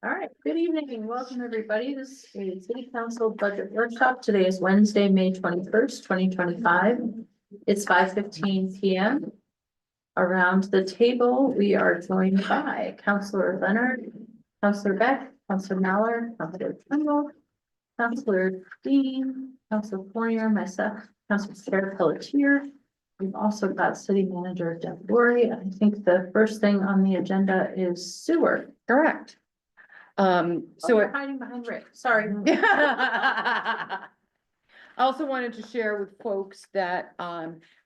All right, good evening. Welcome, everybody. This is City Council Budget Workshop. Today is Wednesday, May 21st, 2025. It's 5:15 p.m. Around the table, we are joined by Councilor Leonard, Councilor Beck, Councilor Mallard, Councilor Trimble, Councilor Dean, Councilor Fournier, myself, Councilor Sarah Pelletier. We've also got City Manager Deb Lori. I think the first thing on the agenda is sewer. Correct. So we're hiding behind Rick. Sorry. I also wanted to share with folks that,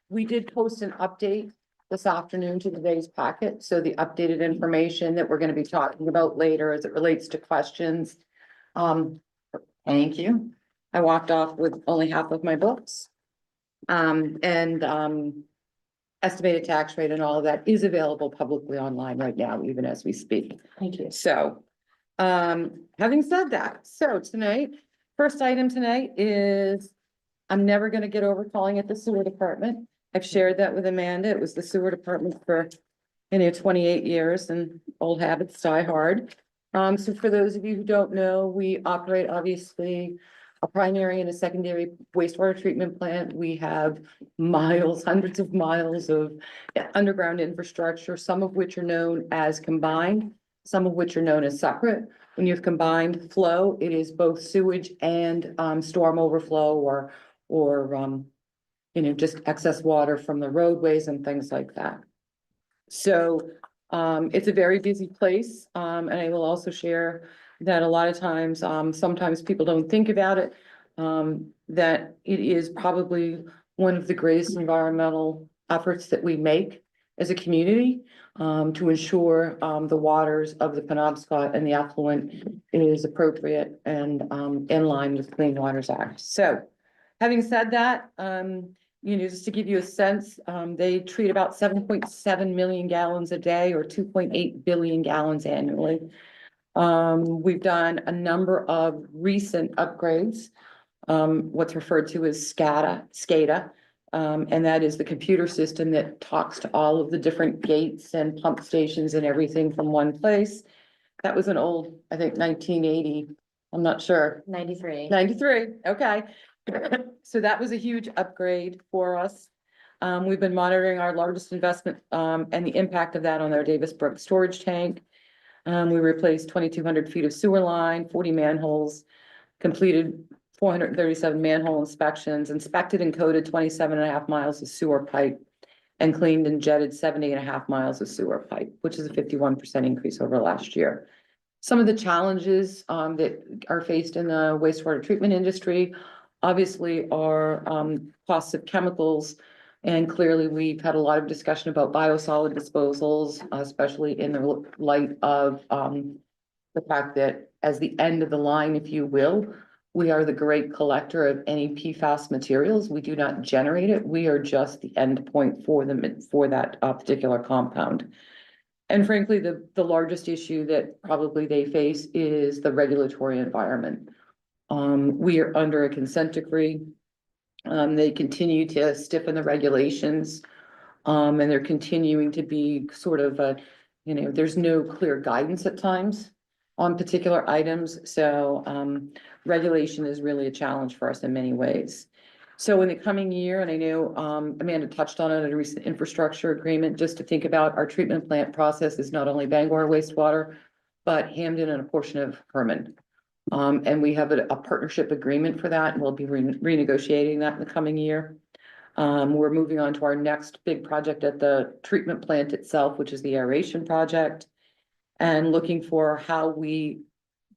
we did post an update this afternoon to today's packet. So the updated information that we're gonna be talking about later as it relates to questions. Thank you. I walked off with only half of my books. Estimated tax rate and all of that is available publicly online right now, even as we speak. Thank you. So, having said that, so tonight, first item tonight is, I'm never gonna get over calling it the sewer department. I've shared that with Amanda. It was the sewer department for, 28 years, and old habits die hard. So for those of you who don't know, we operate obviously a primary and a secondary wastewater treatment plant. We have miles, hundreds of miles of underground infrastructure, some of which are known as combined, some of which are known as separate. When you have combined flow, it is both sewage and storm overflow or just excess water from the roadways and things like that. So it's a very busy place, and I will also share that a lot of times, sometimes people don't think about it, that it is probably one of the greatest environmental efforts that we make as a community, to ensure the waters of the Penobscot and the effluent is appropriate and in line with Clean Waters Act. So having said that, just to give you a sense, they treat about 7.7 million gallons a day or 2.8 billion gallons annually. We've done a number of recent upgrades, what's referred to as SCADA, and that is the computer system that talks to all of the different gates and pump stations and everything from one place. That was an old, I think 1980, I'm not sure. 93. 93, okay. So that was a huge upgrade for us. We've been monitoring our largest investment, and the impact of that on our Davis Brook storage tank. We replaced 2,200 feet of sewer line, 40 manholes, completed 437 manhole inspections, inspected and coded 27.5 miles of sewer pipe, and cleaned and jetted 70.5 miles of sewer pipe, which is a 51% increase over last year. Some of the challenges that are faced in the wastewater treatment industry obviously are costs of chemicals. And clearly, we've had a lot of discussion about biosolid disposals, especially in the light of the fact that as the end of the line, if you will, we are the great collector of any PFAS materials. We do not generate it. We are just the end point for them for that particular compound. And frankly, the largest issue that probably they face is the regulatory environment. We are under a consent decree. They continue to stiffen the regulations. And they're continuing to be sort of there's no clear guidance at times on particular items. So regulation is really a challenge for us in many ways. So in the coming year, and I know Amanda touched on it in a recent infrastructure agreement, just to think about our treatment plant process is not only Bangor wastewater, but Hamden and a portion of Herman. And we have a partnership agreement for that, and we'll be renegotiating that in the coming year. We're moving on to our next big project at the treatment plant itself, which is the aeration project, and looking for how we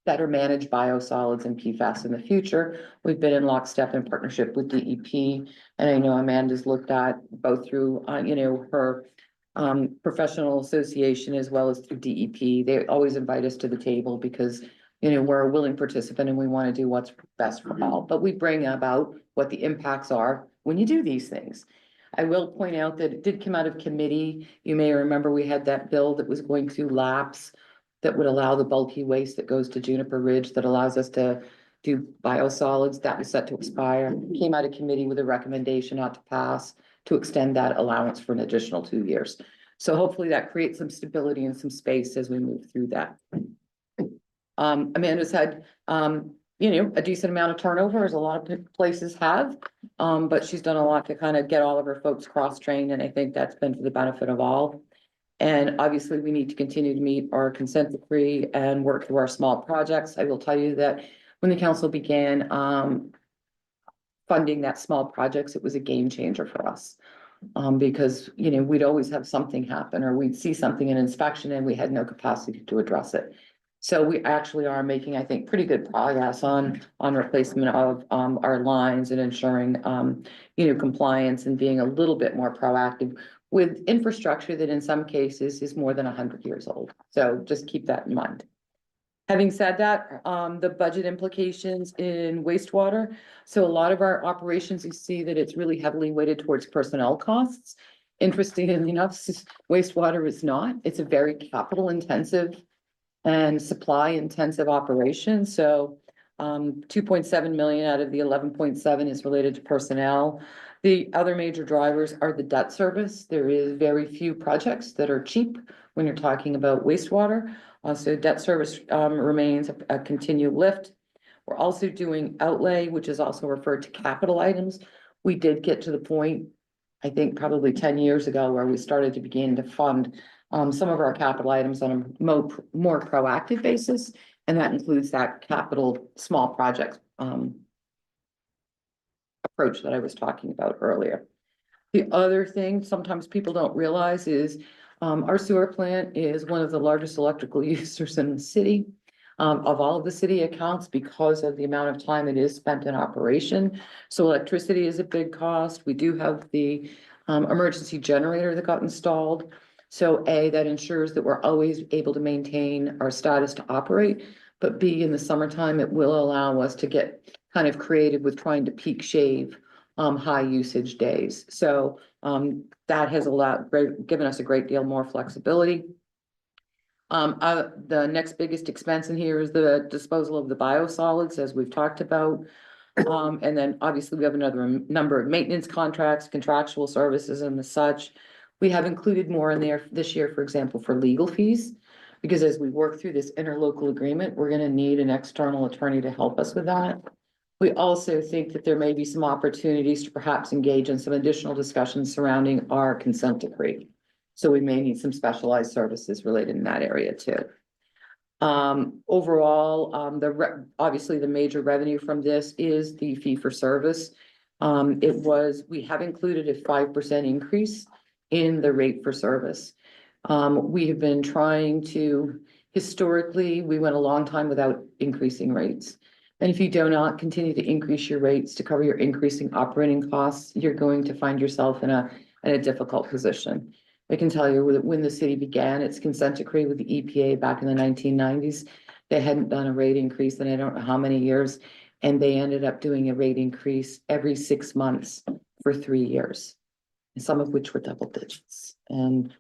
better manage biosolids and PFAS in the future. We've been in lockstep in partnership with DEP, and I know Amanda's looked at both through, her professional association as well as through DEP. They always invite us to the table because we're a willing participant and we want to do what's best for all, but we bring about what the impacts are when you do these things. I will point out that it did come out of committee. You may remember we had that bill that was going to lapse that would allow the bulky waste that goes to Juniper Ridge that allows us to do biosolids. That was set to expire. Came out of committee with a recommendation not to pass to extend that allowance for an additional 2 years. So hopefully that creates some stability and some space as we move through that. Amanda's had, a decent amount of turnover, as a lot of places have. But she's done a lot to kind of get all of her folks cross-trained, and I think that's been for the benefit of all. And obviously, we need to continue to meet our consent decree and work through our small projects. I will tell you that when the council began, funding that small projects, it was a game changer for us. Because, we'd always have something happen, or we'd see something in inspection and we had no capacity to address it. So we actually are making, I think, pretty good progress on replacement of, our lines and ensuring, compliance and being a little bit more proactive with infrastructure that in some cases is more than 100 years old. So just keep that in mind. Having said that, the budget implications in wastewater. So a lot of our operations, you see that it's really heavily weighted towards personnel costs. Interestingly enough, wastewater is not. It's a very capital intensive and supply intensive operation. So 2.7 million out of the 11.7 is related to personnel. The other major drivers are the debt service. There is very few projects that are cheap when you're talking about wastewater. So debt service remains a continued lift. We're also doing outlay, which is also referred to capital items. We did get to the point, I think probably 10 years ago, where we started to begin to fund some of our capital items on a more proactive basis. And that includes that capital small projects approach that I was talking about earlier. The other thing sometimes people don't realize is our sewer plant is one of the largest electrical users in the city. Of all of the city accounts, because of the amount of time it is spent in operation. So electricity is a big cost. We do have the emergency generator that got installed. So A, that ensures that we're always able to maintain our status to operate. But B, in the summertime, it will allow us to get kind of creative with trying to peak shave high usage days. So that has given us a great deal more flexibility. The next biggest expense in here is the disposal of the biosolids, as we've talked about. And then obviously we have another number of maintenance contracts, contractual services and the such. We have included more in there this year, for example, for legal fees, because as we work through this interlocal agreement, we're going to need an external attorney to help us with that. We also think that there may be some opportunities to perhaps engage in some additional discussions surrounding our consent decree. So we may need some specialized services related in that area too. Overall, obviously the major revenue from this is the fee for service. We have included a 5% increase in the rate for service. We have been trying to, historically, we went a long time without increasing rates. And if you do not continue to increase your rates to cover your increasing operating costs, you're going to find yourself in a difficult position. I can tell you that when the city began its consent decree with the EPA back in the 1990s, they hadn't done a rate increase in I don't know how many years, and they ended up doing a rate increase every 6 months for 3 years, some of which were double digits. And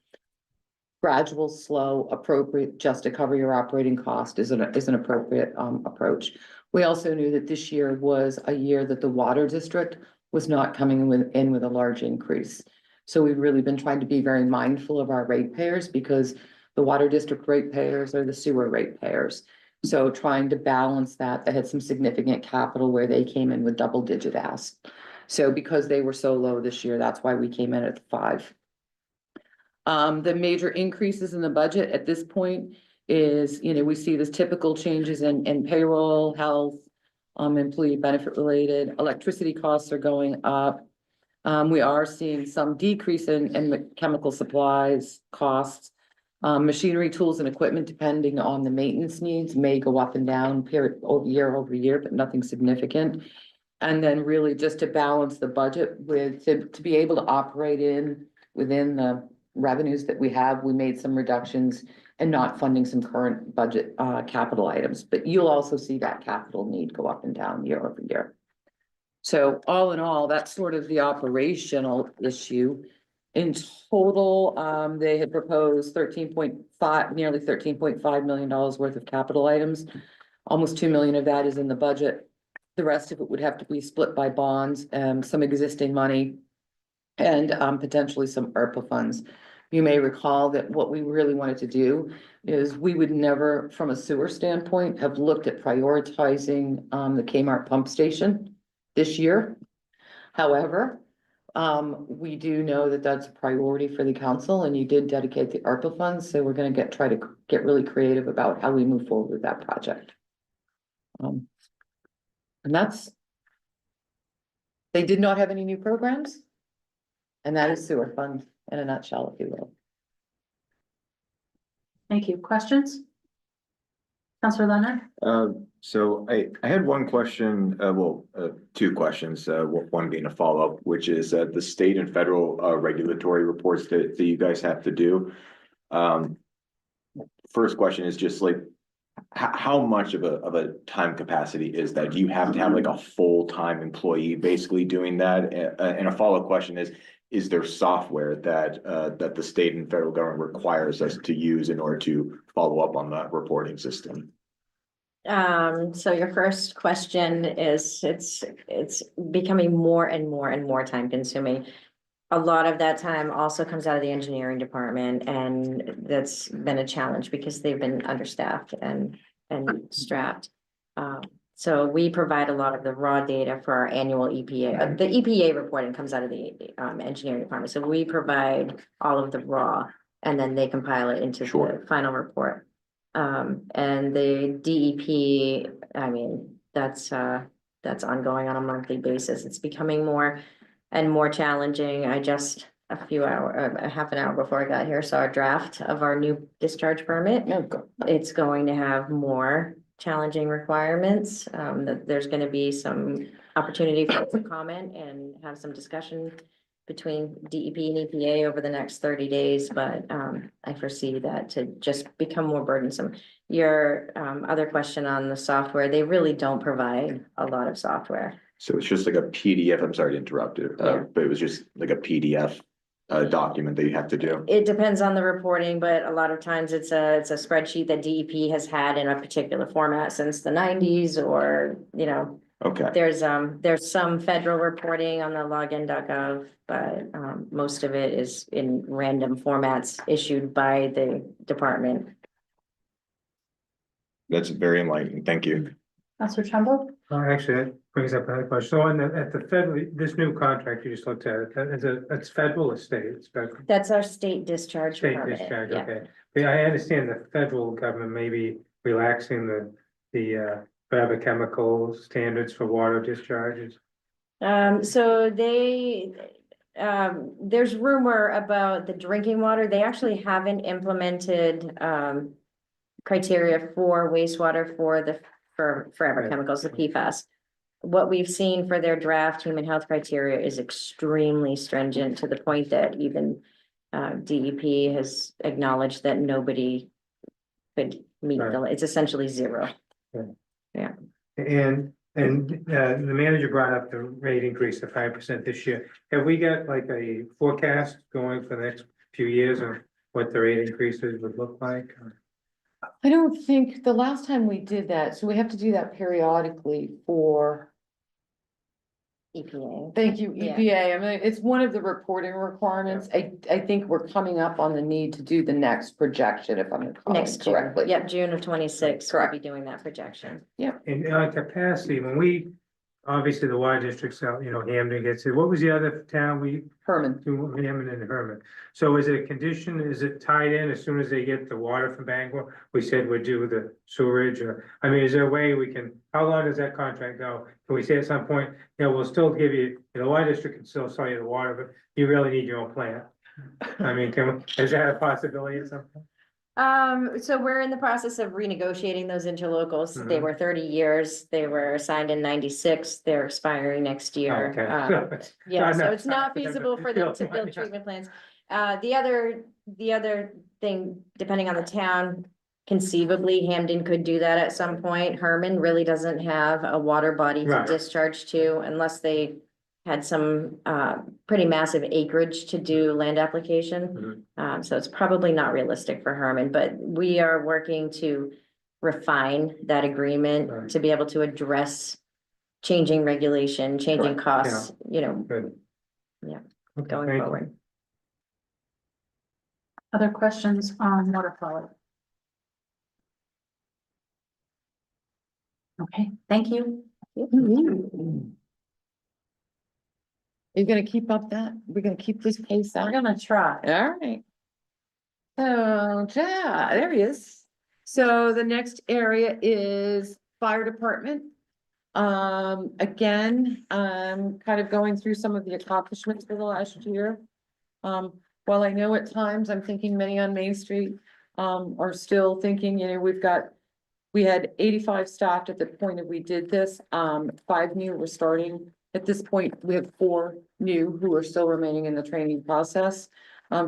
gradual, slow, appropriate, just to cover your operating cost is an appropriate approach. We also knew that this year was a year that the water district was not coming in with a large increase. So we've really been trying to be very mindful of our ratepayers, because the water district ratepayers are the sewer ratepayers. So trying to balance that, they had some significant capital where they came in with double digit asks. So because they were so low this year, that's why we came in at 5. The major increases in the budget at this point is, we see this typical changes in payroll, health, employee benefit related, electricity costs are going up. We are seeing some decrease in chemical supplies costs. Machinery, tools and equipment, depending on the maintenance needs, may go up and down year over year, but nothing significant. And then really just to balance the budget to be able to operate within the revenues that we have, we made some reductions and not funding some current budget capital items. But you'll also see that capital need go up and down year over year. So all in all, that's sort of the operational issue. In total, they had proposed nearly $13.5 million worth of capital items. Almost 2 million of that is in the budget. The rest of it would have to be split by bonds, some existing money, and potentially some ARPA funds, you may recall that what we really wanted to do is we would never, from a sewer standpoint, have looked at prioritizing the Kmart pump station this year. However, we do know that that's a priority for the council, and you did dedicate the ARPA funds, so we're gonna try to get really creative about how we move forward with that project. And they did not have any new programs. And that is sewer fund in a nutshell, if you will. Thank you. Questions? Counselor Leonard? So I had one question, two questions, one being a follow-up, which is the state and federal regulatory reports that you guys have to do. First question is just like, how much of a time capacity is that? Do you have to have like a full-time employee basically doing that? And a follow-up question is there software that the state and federal government requires us to use in order to follow up on that reporting system? So your first question is, it's becoming more and more time consuming. A lot of that time also comes out of the engineering department, and that's been a challenge because they've been understaffed and strapped. So we provide a lot of the raw data for our annual EPA. The EPA reporting comes out of the engineering department. So we provide all of the raw, and then they compile it into the final report. And the DEP, I mean, that's ongoing on a monthly basis. It's becoming more and more challenging. I just a half an hour before I got here saw a draft of our new discharge permit. It's going to have more challenging requirements. That there's going to be some opportunity for comment and have some discussion between DEP and EPA over the next 30 days, but I foresee that to just become more burdensome. Your other question on the software, they really don't provide a lot of software. So it's just like a PDF, I'm sorry to interrupt it, but it was just like a PDF document that you have to do. It depends on the reporting, but a lot of times it's a spreadsheet that DEP has had in a particular format since the 90s, or, you know. Okay. There's some federal reporting on the login.gov, but most of it is in random formats issued by the department. That's very enlightening. Thank you. Counselor Trumbull? Actually, that brings up another question. So at the federal, this new contract you just looked at, it's federal or state? It's federal. That's our state discharge State permit. discharge, Yeah. okay. Yeah, I understand the federal government may be relaxing the forever chemical standards for water discharges. So there's rumor about the drinking water. They actually haven't implemented criteria for wastewater for forever chemicals, the PFAS. What we've seen for their draft human health criteria is extremely stringent, to the point that even DEP has acknowledged that nobody could meet it's essentially zero. And the manager brought up the rate increase to 5% this year. Have we got like a forecast going for the next few years of what the rate increases would look like? I don't think the last time we did that, so we have to do that periodically for, EPA. thank you, Yeah. EPA. I mean, it's one of the reporting requirements. I think we're coming up on the need to do the next projection, if I'm recalling Next June, correctly. yep, June of 26, we'll be doing that projection. And on capacity, when we, obviously the water districts, Hamden gets it. What was the other town we Herman. do? Hamden and Herman. So is it a condition? Is it tied in as soon as they get the water from Bangor? We said we'd do the sewerage, or, I mean, is there a way we can, how long does that contract go? Can we say at some point, we'll still give you, the water district can still sell you the water, but you really need your own plant? I mean, is that a possibility at some point? So we're in the process of renegotiating those interlocals. They were 30 years. They were signed in 96. They're expiring next year. Okay. Yeah, so No, it's not sorry. feasible for them to build treatment plants. The other thing, depending on the town, conceivably Hamden could do that at some point. Herman really doesn't have a water body to Right. discharge to unless they had some pretty massive acreage to do land application. So it's probably not realistic for Herman, but we are working to refine that agreement Right. to be able to address changing regulation, changing Right. costs, Good. Yeah. Okay, going thank you. forward. Other questions on water quality? Okay, thank you. Are you gonna keep up that? We're gonna keep this pace We're up? gonna try. All right. So, yeah, there he is. So the next area is fire department. Again, kind of going through some of the accomplishments for the last year. While I know at times I'm thinking many on Main Street, are still thinking, we had 85 staffed at the point that we did this, 5 new were starting. At this point, we have 4 new who are still remaining in the training process.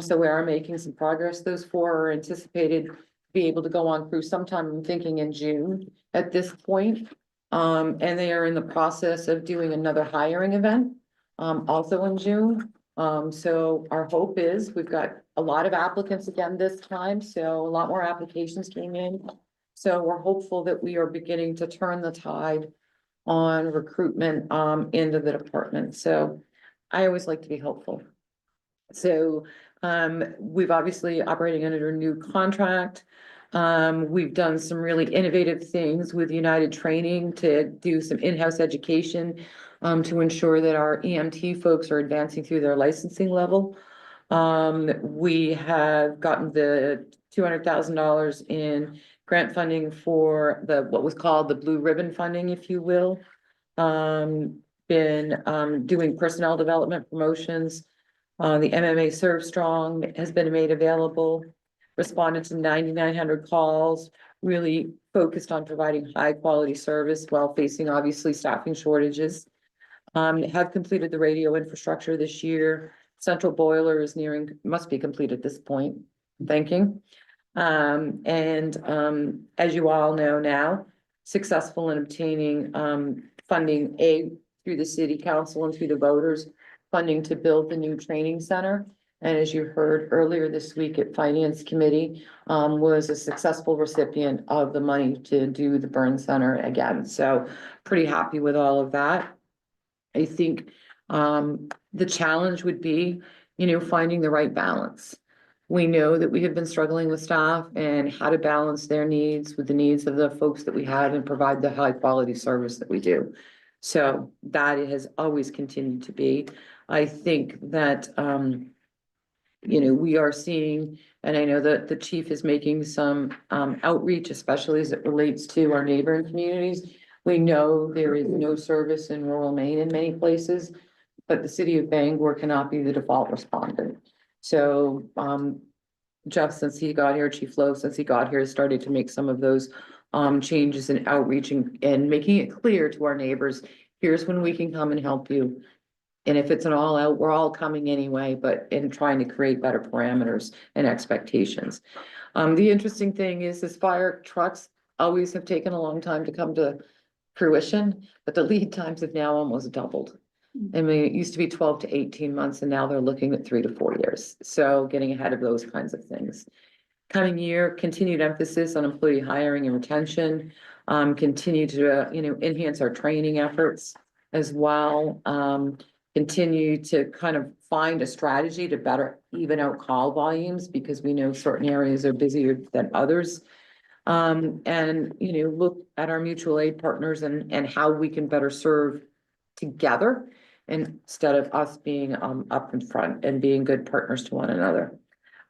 So we are making some progress. Those 4 are anticipated to be able to go on through sometime, I'm thinking in June at this point. And they are in the process of doing another hiring event, also in June. So our hope is, we've got a lot of applicants again this time, so a lot more applications came in. So we're hopeful that we are beginning to turn the tide on recruitment, into the department. So I always like to be hopeful. So, we've obviously operating under a new contract. We've done some really innovative things with United Training to do some in-house education, to ensure that our EMT folks are advancing through their licensing level. We have gotten the $200,000 in grant funding for what was called the Blue Ribbon funding, if you will. Been doing personnel development promotions. The MMA Serve Strong has been made available. Responded to 9,900 calls, really focused on providing high quality service while facing obviously staffing shortages. Have completed the radio infrastructure this year. Central boiler is must be complete at this point, thinking. As you all know now, successful in obtaining, funding through the city council and through the voters, funding to build the new training center. And as you heard earlier this week at Finance Committee, was a successful recipient of the money to do the burn center again. So pretty happy with all of that. I think, the challenge would be, finding the right balance. We know that we have been struggling with staff and how to balance their needs with the needs of the folks that we have and provide the high quality service that we do. So that has always continued to be. I think that, we are seeing, and I know that the chief is making some outreach, especially as it relates to our neighboring communities. We know there is no service in rural Maine in many places, but the city of Bangor cannot be the default respondent. So, Jeff, since he got here, Chief Lowe, since he got here, has started to make some of those changes in outreach and making it clear to our neighbors, here's when we can come and help you. And if it's an all out, we're all coming anyway, but in trying to create better parameters and expectations. The interesting thing is fire trucks always have taken a long time to come to fruition, but the lead times have now almost doubled. I mean, it used to be 12 to 18 months and now they're looking at 3 to 4 years. So getting ahead of those kinds of things. Coming year, continued emphasis on employee hiring and retention, continue to, enhance our training efforts as well. Continue to kind of find a strategy to better even out call volumes because we know certain areas are busier than others. And, look at our mutual aid partners and how we can better serve together instead of us being up in front and being good partners to one another.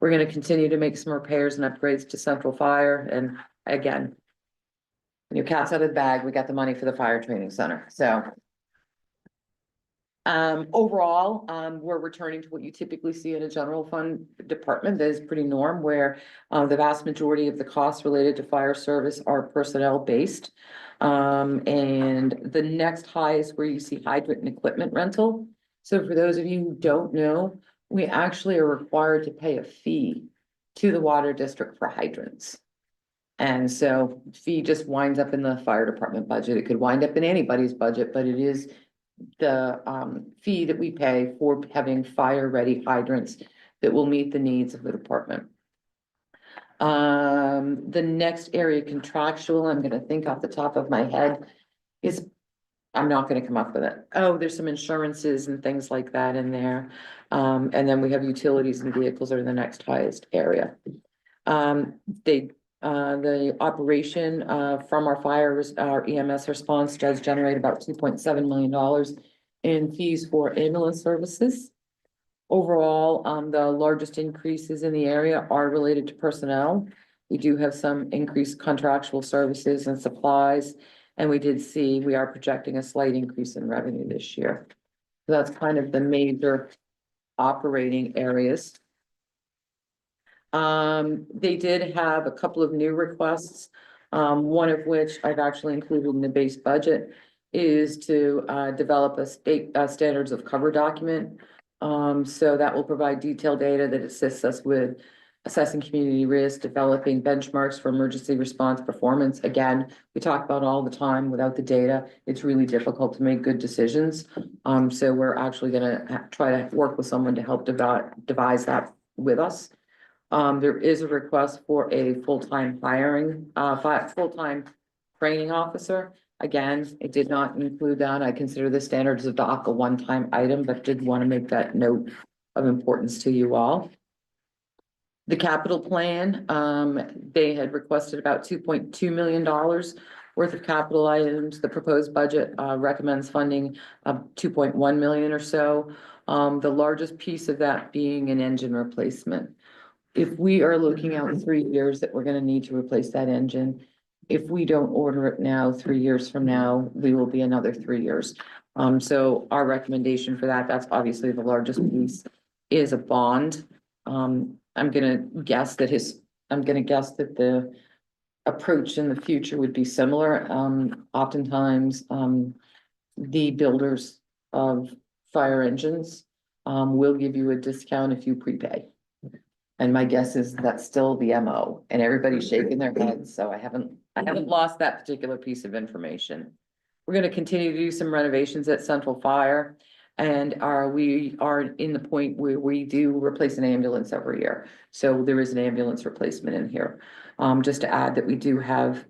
We're going to continue to make some repairs and upgrades to Central Fire. And again, cat's out of the bag, we got the money for the fire training center. So overall, we're returning to what you typically see in a general fund department that is pretty norm, where the vast majority of the costs related to fire service are personnel based. And the next high is where you see hydrant and equipment rental. So for those of you who don't know, we actually are required to pay a fee to the water district for hydrants. And so fee just winds up in the fire department budget. It could wind up in anybody's budget, but it is the fee that we pay for having fire ready hydrants that will meet the needs of the department. The next area, contractual, I'm gonna think off the top of my head, is I'm not gonna come up with it. Oh, there's some insurances and things like that in there. And then we have utilities and vehicles are the next highest area. The operation, from our fires, our EMS response does generate about $2.7 million in fees for ambulance services. Overall, the largest increases in the area are related to personnel. We do have some increased contractual services and supplies. And we are projecting a slight increase in revenue this year. So that's kind of the major operating areas. They did have a couple of new requests, one of which I've actually included in the base budget is to develop a state standards of cover document. So that will provide detailed data that assists us with assessing community risk, developing benchmarks for emergency response performance. Again, we talk about all the time, without the data, it's really difficult to make good decisions. So we're actually gonna try to work with someone to help devise that with us. There is a request for a full-time hiring, full-time training officer. Again, it did not include that. I consider the standards of DOC a one-time item, but did want to make that note of importance to you all. The capital plan, they had requested about $2.2 million worth of capital items. The proposed budget recommends funding of 2.1 million or so. The largest piece of that being an engine replacement. If we are looking out 3 years that we're gonna need to replace that engine, if we don't order it now, 3 years from now, we will be another 3 years. So our recommendation for that, that's obviously the largest piece, is a bond. I'm gonna guess that the approach in the future would be similar. Oftentimes, the builders of fire engines will give you a discount if you prepay. And my guess is that's still the MO, and everybody's shaking their heads, so I haven't lost that particular piece of information. We're gonna continue to do some renovations at Central Fire. And we are in the point where we do replace an ambulance every year. So there is an ambulance replacement in here. Just to add that we do have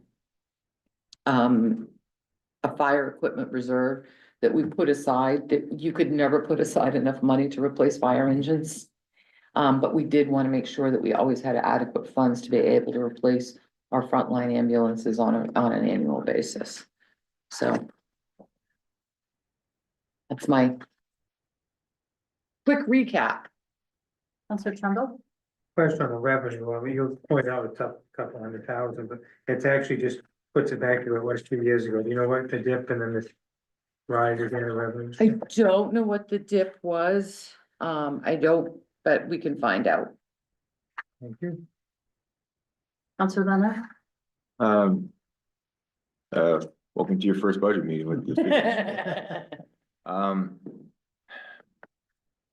a fire equipment reserve that we put aside, that you could never put aside enough money to replace fire engines. But we did want to make sure that we always had adequate funds to be able to replace our frontline ambulances on an annual basis. So that's my quick recap. Counselor Trumbull? Question on the revenue, well, you point out it's up a couple $100,000, but it's actually just puts it back to what it was 2 years ago. Do you know what the dip and then this rise again in revenues? I don't know what the dip was. I don't, but we can find out. Thank you. Counselor Leonard? Welcome to your first budget meeting with this.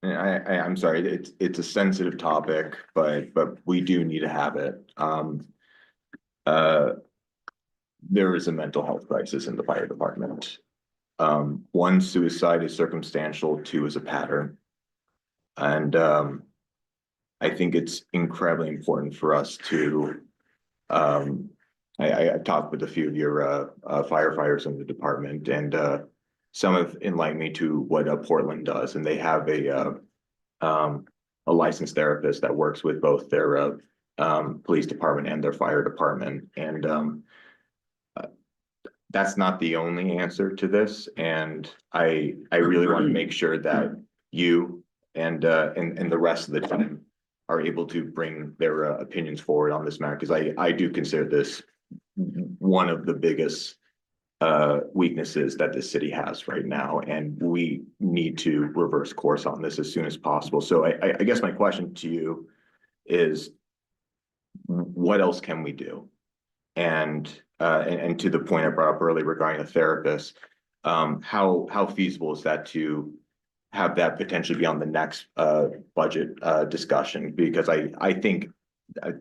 And I'm sorry, it's a sensitive topic, but we do need to have it. There is a mental health crisis in the fire department. 1, suicide is circumstantial, 2 is a pattern. And I think it's incredibly important for us to, I talked with a few of your firefighters in the department, and some have enlightened me to what Portland does, and they have a licensed therapist that works with both their police department and their fire department, and that's not the only answer to this. And I really want to make sure that you and the rest of the team are able to bring their opinions forward on this matter, because I do consider this one of the biggest weaknesses that the city has right now, and we need to reverse course on this as soon as possible. So I guess my question to you is, what else can we do? And to the point I brought up earlier regarding a therapist, how feasible is that to have that potentially be on the next budget discussion? Because I think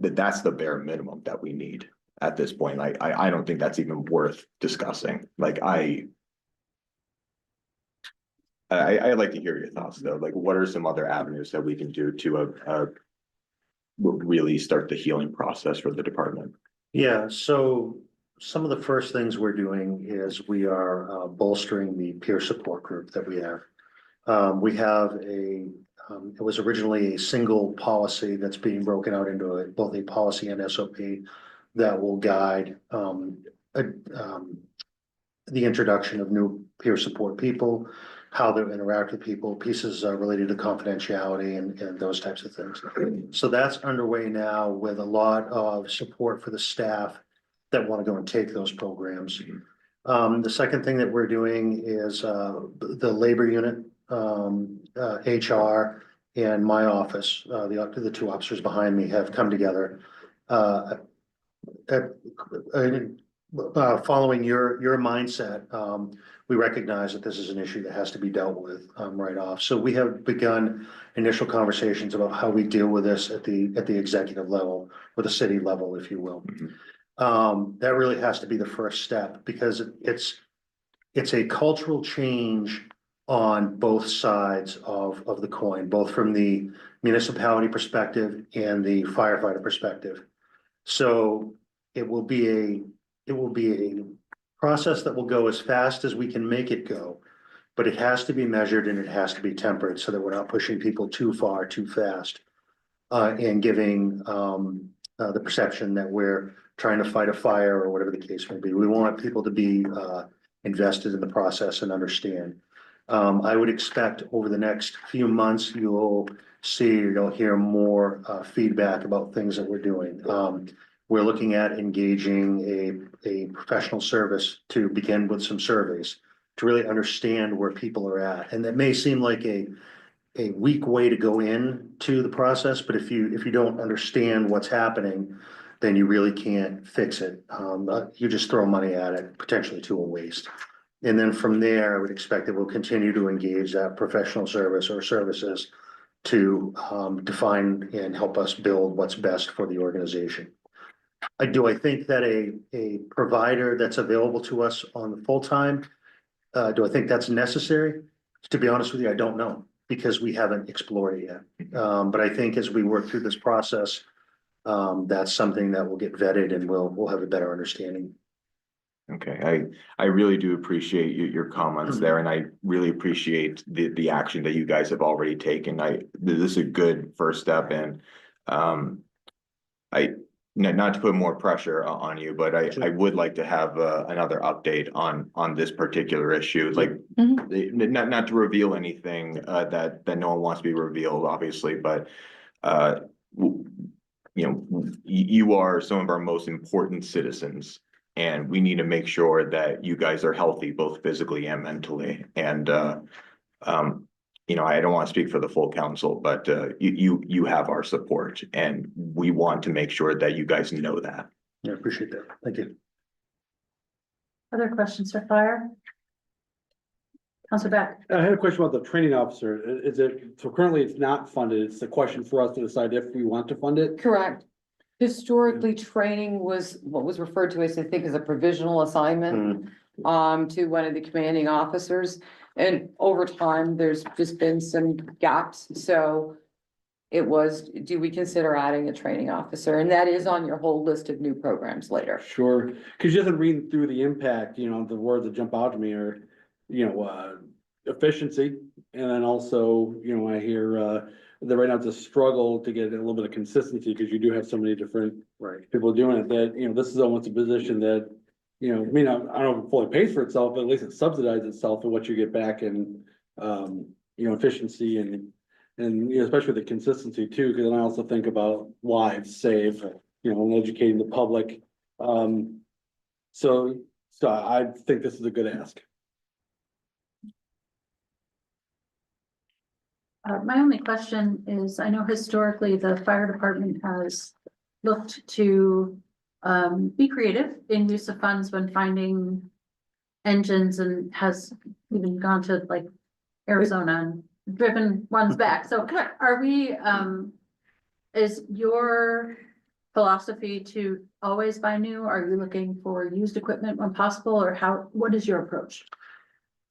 that's the bare minimum that we need at this point. I don't think that's even worth discussing. Like I'd like to hear your thoughts though. Like, what are some other avenues that we can do to really start the healing process for the department? Yeah, so some of the first things we're doing is we are bolstering the peer support group that we have. We have it was originally a single policy that's being broken out into both a policy and SOP that will guide the introduction of new peer support people, how they interact with people, pieces related to confidentiality and those types of things. So that's underway now with a lot of support for the staff that want to go and take those programs. The second thing that we're doing is the labor unit, HR and my office, the two officers behind me have come together. Following your mindset, we recognize that this is an issue that has to be dealt with right off. So we have begun initial conversations about how we deal with this at the executive level or the city level, if you will. That really has to be the first step because it's a cultural change on both sides of the coin, both from the municipality perspective and the firefighter perspective. So it will be a process that will go as fast as we can make it go, but it has to be measured and it has to be tempered so that we're not pushing people too far, too fast, and giving the perception that we're trying to fight a fire or whatever the case may be. We want people to be invested in the process and understand. I would expect over the next few months, you'll hear more feedback about things that we're doing. We're looking at engaging a professional service to begin with some surveys to really understand where people are at. And that may seem like a weak way to go into the process, but if you don't understand what's happening, then you really can't fix it. You just throw money at it, potentially to a waste. And then from there, I would expect that we'll continue to engage that professional service or services to define and help us build what's best for the organization. I think that a provider that's available to us on full-time, do I think that's necessary? To be honest with you, I don't know because we haven't explored it yet. But I think as we work through this process, that's something that will get vetted and we'll have a better understanding. Okay, I really do appreciate your comments there, and I really appreciate the action that you guys have already taken. This is a good first step, and not to put more pressure on you, but I would like to have another update on this particular issue. Like, not to reveal anything that no one wants to be revealed, obviously, but you are some of our most important citizens. And we need to make sure that you guys are healthy, both physically and mentally. And, I don't want to speak for the full council, but you have our support and we want to make sure that you guys know that. Yeah, I appreciate that. Thank you. Other questions for fire? Councilor Beck? I had a question about the training officer. So currently it's not funded. It's a question for us to decide if we want to fund it. Correct. Historically, training was what was referred to as, I think, as a provisional assignment to one of the commanding officers. And over time, there's just been some gaps. So it was, do we consider adding a training officer? And that is on your whole list of new programs later. Sure, because just in reading through the impact, the words that jump out to me are, efficiency. And then also, I hear that right now it's a struggle to get a little bit of consistency because you do have so many different people doing it that, this is almost a position that, I don't know if it fully pays for itself, but at least it subsidizes itself and what you get back in, efficiency and especially the consistency too, because then I also think about lives saved, and educating the public. So I think this is a good ask. My only question is, I know historically the fire department has looked to be creative in use of funds when finding engines and has even gone to like Arizona and driven ones back. So are we, is your philosophy to always buy new? Are you looking for used equipment when possible, or what is your approach?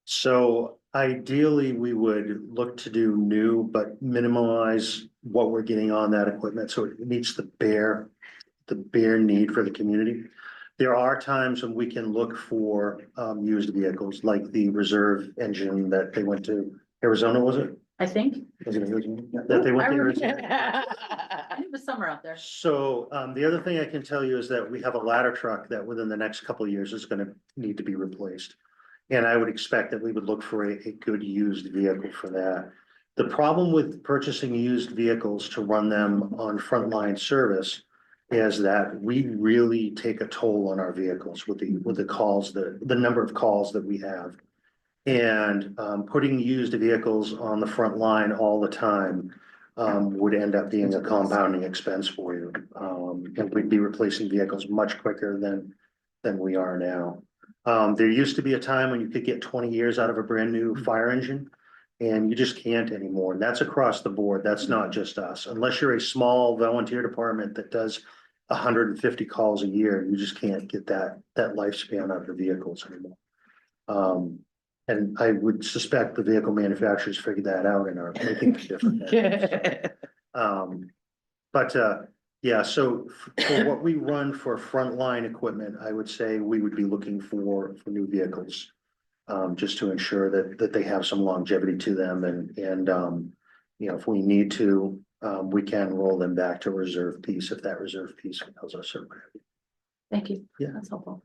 So ideally, we would look to do new, but minimize what we're getting on that equipment, so it meets the bare need for the community. There are times when we can look for used vehicles, like the reserve engine that they went to Arizona, was it? I think. Was it Arizona? That they went to Arizona. It was somewhere out there. So, the other thing I can tell you is that we have a ladder truck that within the next couple of years is gonna need to be replaced. And I would expect that we would look for a good used vehicle for that. The problem with purchasing used vehicles to run them on frontline service is that we really take a toll on our vehicles with the calls, the number of calls that we have. And, putting used vehicles on the front line all the time would end up being a compounding expense for you. And we'd be replacing vehicles much quicker than we are now. There used to be a time when you could get 20 years out of a brand new fire engine. And you just can't anymore. And that's across the board. That's not just us. Unless you're a small volunteer department that does 150 calls a year, you just can't get that lifespan out of the vehicles anymore. And I would suspect the vehicle manufacturers figured that out and are making different. Yeah, so for what we run for frontline equipment, I would say we would be looking for new vehicles. Just to ensure that they have some longevity to them and, you know, if we need to, we can roll them back to reserve piece if that reserve piece fails us. Thank you. Yeah. That's helpful.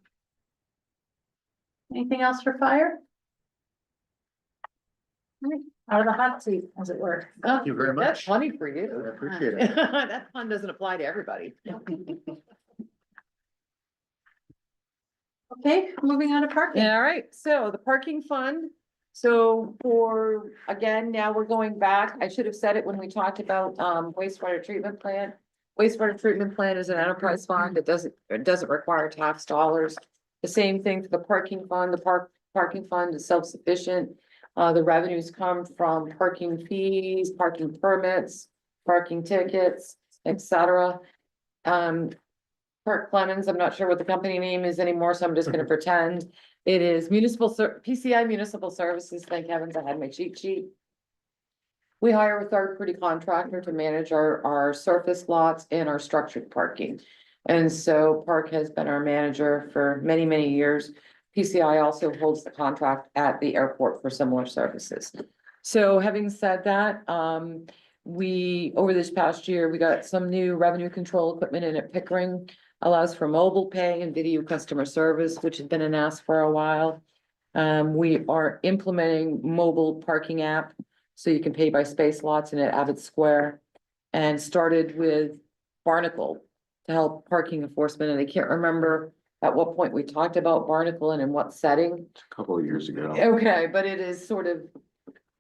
Anything else for fire? All right, out of the hot seat, as it were. Thank you very That's much. funny for you. I appreciate it. That fun doesn't apply to everybody. Okay, moving on to parking. Yeah, all right, so the parking fund, so for, again, now we're going back, I should have said it when we talked about wastewater treatment plant. Wastewater treatment plant is an enterprise fund, it doesn't require tax dollars. The same thing for the parking fund, parking fund is self-sufficient. The revenues come from parking fees, parking permits, parking tickets, etc. Park Clemens, I'm not sure what the company name is anymore, so I'm just gonna pretend. It is PCI Municipal Services, thank heavens I had my cheat sheet. We hire a third-party contractor to manage our surface lots and our structured parking. And so Park has been our manager for many, many years. PCI also holds the contract at the airport for similar services. So having said that, over this past year, we got some new revenue control equipment in at Pickering. Allows for mobile pay and video customer service, which has been an ask for a while. We are implementing mobile parking app, so you can pay by space lots and at Abbott Square. And started with Barnacle to help parking enforcement, and I can't remember at what point we talked about Barnacle and in what setting. A couple of years ago. Okay, but it is sort of,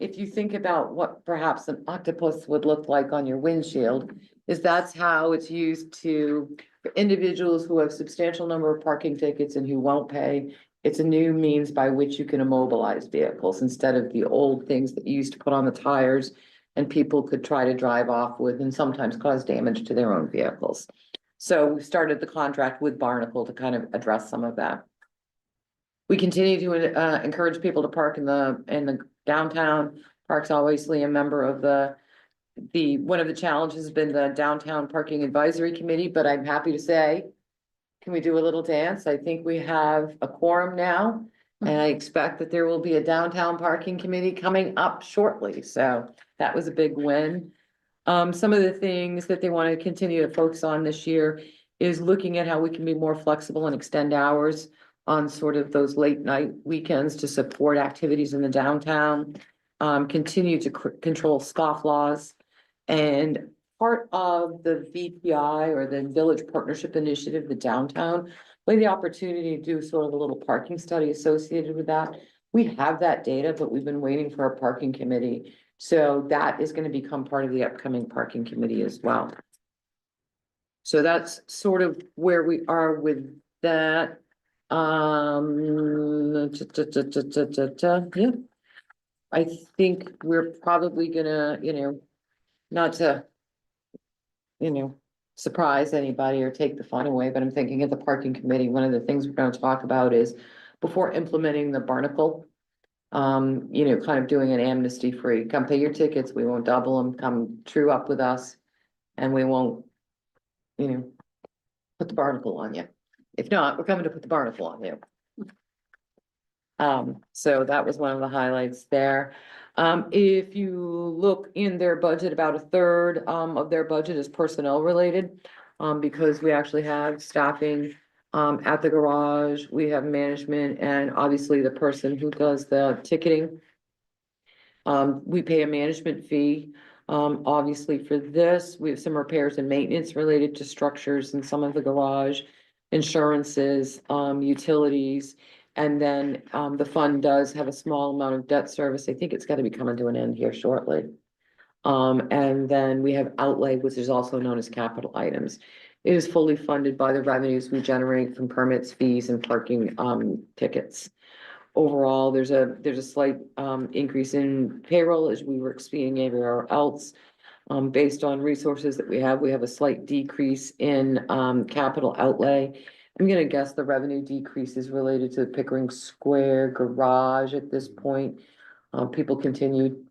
if you think about what perhaps an octopus would look like on your windshield, is that's how it's used to, for individuals who have substantial number of parking tickets and who won't pay. It's a new means by which you can immobilize vehicles instead of the old things that you used to put on the tires and people could try to drive off with and sometimes cause damage to their own vehicles. So we started the contract with Barnacle to kind of address some of that. We continue to encourage people to park in the downtown. Park's obviously a member of one of the challenges has been the Downtown Parking Advisory Committee, but I'm happy to say, can we do a little dance? I think we have a quorum now. And I expect that there will be a downtown parking committee coming up shortly. So that was a big win. Some of the things that they want to continue to focus on this year is looking at how we can be more flexible and extend hours on sort of those late night weekends to support activities in the downtown. Continue to control scofflaws. And part of the VPI or the Village Partnership Initiative, the downtown, we had the opportunity to do sort of a little parking study associated with that. We have that data, but we've been waiting for a parking committee. So that is going to become part of the upcoming parking committee as well. So that's sort of where we are with that. Yeah. I think we're probably gonna, not to, surprise anybody or take the fun away, but I'm thinking at the parking committee, one of the things we're gonna talk about is before implementing the Barnacle, kind of doing an amnesty free, come pay your tickets, we won't double them, come true up with us. And we won't, put the Barnacle on you. If not, we're coming to put the barnacle on you. So that was one of the highlights there. If you look in their budget, about a third, of their budget is personnel related. Because we actually have staffing, at the garage, we have management and obviously the person who does the ticketing. We pay a management fee. Obviously for this, we have some repairs and maintenance related to structures in some of the garage, insurances, utilities. And then, the fund does have a small amount of debt service. I think it's gotta be coming to an end here shortly. And then we have outlay, which is also known as capital items. It is fully funded by the revenues we generate from permits, fees and parking, tickets. Overall, there's a slight, increase in payroll as we were exceeding everywhere else. Based on resources that we have a slight decrease in, capital outlay. I'm gonna guess the revenue decrease is related to the Pickering Square garage at this point. People continued.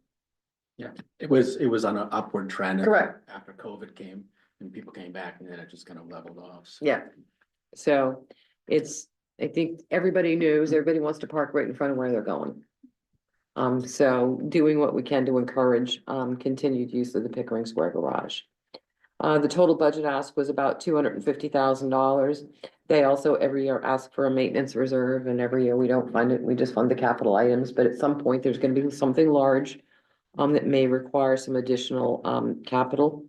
It was on an upward trend. Correct. After COVID came and people came back and then it just kind of leveled off. So. Yeah. So I think everybody knows, everybody wants to park right in front of where they're going. So doing what we can to encourage, continued use of the Pickering Square garage. The total budget ask was about $250,000. They also every year ask for a maintenance reserve and every year we don't fund it. We just fund the capital items, but at some point there's gonna be something large that may require some additional, capital.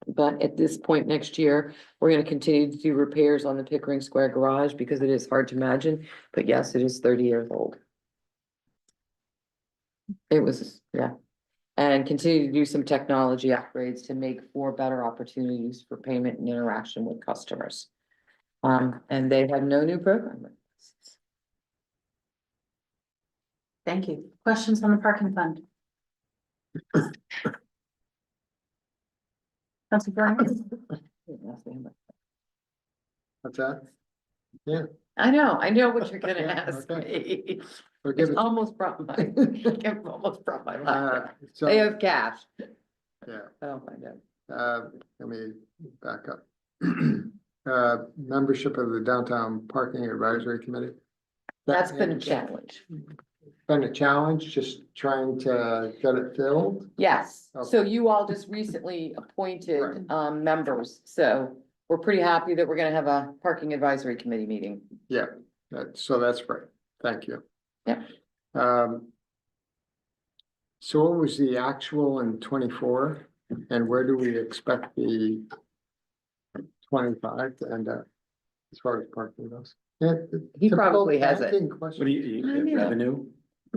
But at this point next year, we're gonna continue to do repairs on the Pickering Square garage because it is hard to imagine, but yes, it is 30 years old. It was, yeah. And continue to do some technology upgrades to make for better opportunities for payment and interaction with customers. And they have no new program requests. Thank you. Questions on the parking fund? Council Bryant? What's that? I know what you're gonna Yeah, ask okay. me. Forgive It's it. almost brought my, it almost brought my life. So, They have cash. yeah, Oh, my God. let me back up. Membership of the Downtown Parking Advisory Committee. That's been a challenge. Been a challenge, just trying to get it filled. Yes, Okay. so you all just recently appointed, Right. Members, so we're pretty happy that we're gonna have a parking advisory committee meeting. Yeah, so that's great. Thank you. Yep. So what was the actual in 24 and where do we expect the 25 to end up as far as parking goes? Yeah, He typical probably has it. banking question. What do you, I know. revenue,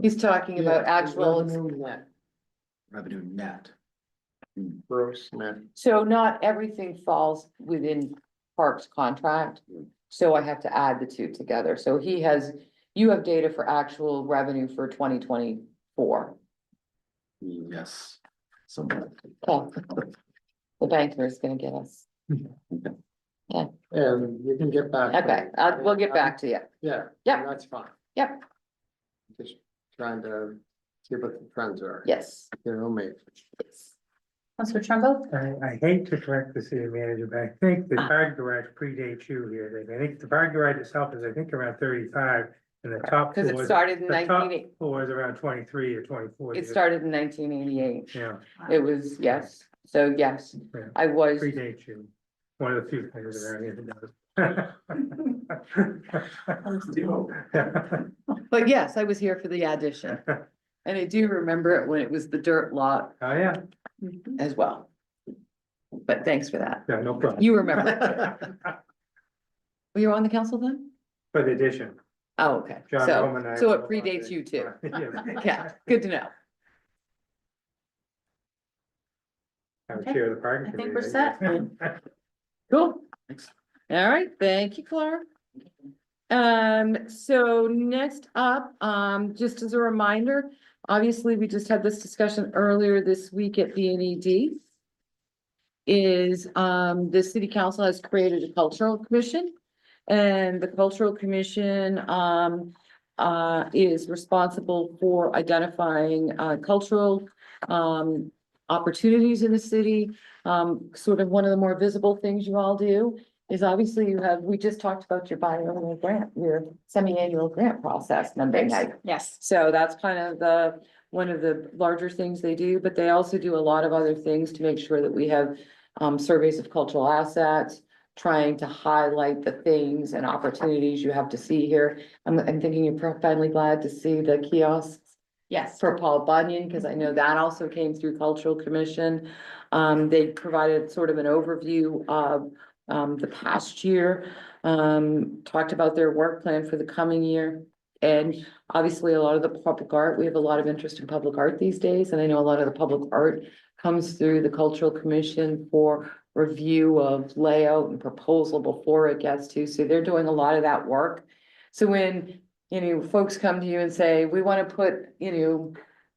He's talking about Yeah, actual, revenue net, revenue net? gross net. so not everything falls within Parks contract. So I have to add the two together. So you have data for actual revenue for 2024. Yes. Somewhat. Okay. The banker is gonna get us. And you can get back. Okay, we'll get back to you. Yeah. Yep. That's fine. Yep, Just trying to see what the trends are. yes. You know me. Councilor Trumbull? I hate to correct the city manager, but I think the parking garage predates you here. I think the parking garage itself is, I think, around 35 and the top Because floor. it started in The top 1980, floor is around 23 or 24. it started in 1988. Yeah, It was, yes, so yes, Yeah. I was, predates you. One of the few things around here that does. but yes, I was here for the addition. And I do remember it when it was the dirt lot Oh, yeah, as well. But thanks for that. yeah, no problem. You remember. Were you on the council then? For the addition. Oh, okay. John So, Bowman and I so were it on predates you too. Yeah. Yeah, good to know. I would chair the parking. I think committee, we're set. Cool. All right, thank you, Clara. So next up, just as a reminder, obviously, we just had this discussion earlier this week at BNED. Is, the city council has created a cultural commission. And the cultural commission, is responsible for identifying, cultural, opportunities in the city. Sort of one of the more visible things you all do is obviously we just talked about your biannual grant, your semi-annual grant process Monday night. Yes. So that's kind of one of the larger things they do, but they also do a lot of other things to make sure that we have surveys of cultural assets, trying to highlight the things and opportunities you have to see here. I'm thinking you're profoundly glad to see the kiosks Yes. for Paul Bunyan, because I know that also came through Cultural Commission. They provided sort of an overview of the past year, talked about their work plan for the coming year. And obviously, a lot of the public art, we have a lot of interest in public art these days, and I know a lot of the public art comes through the Cultural Commission for review of layout and proposal before it gets to, so they're doing a lot of that work. So when, folks come to you and say, we want to put,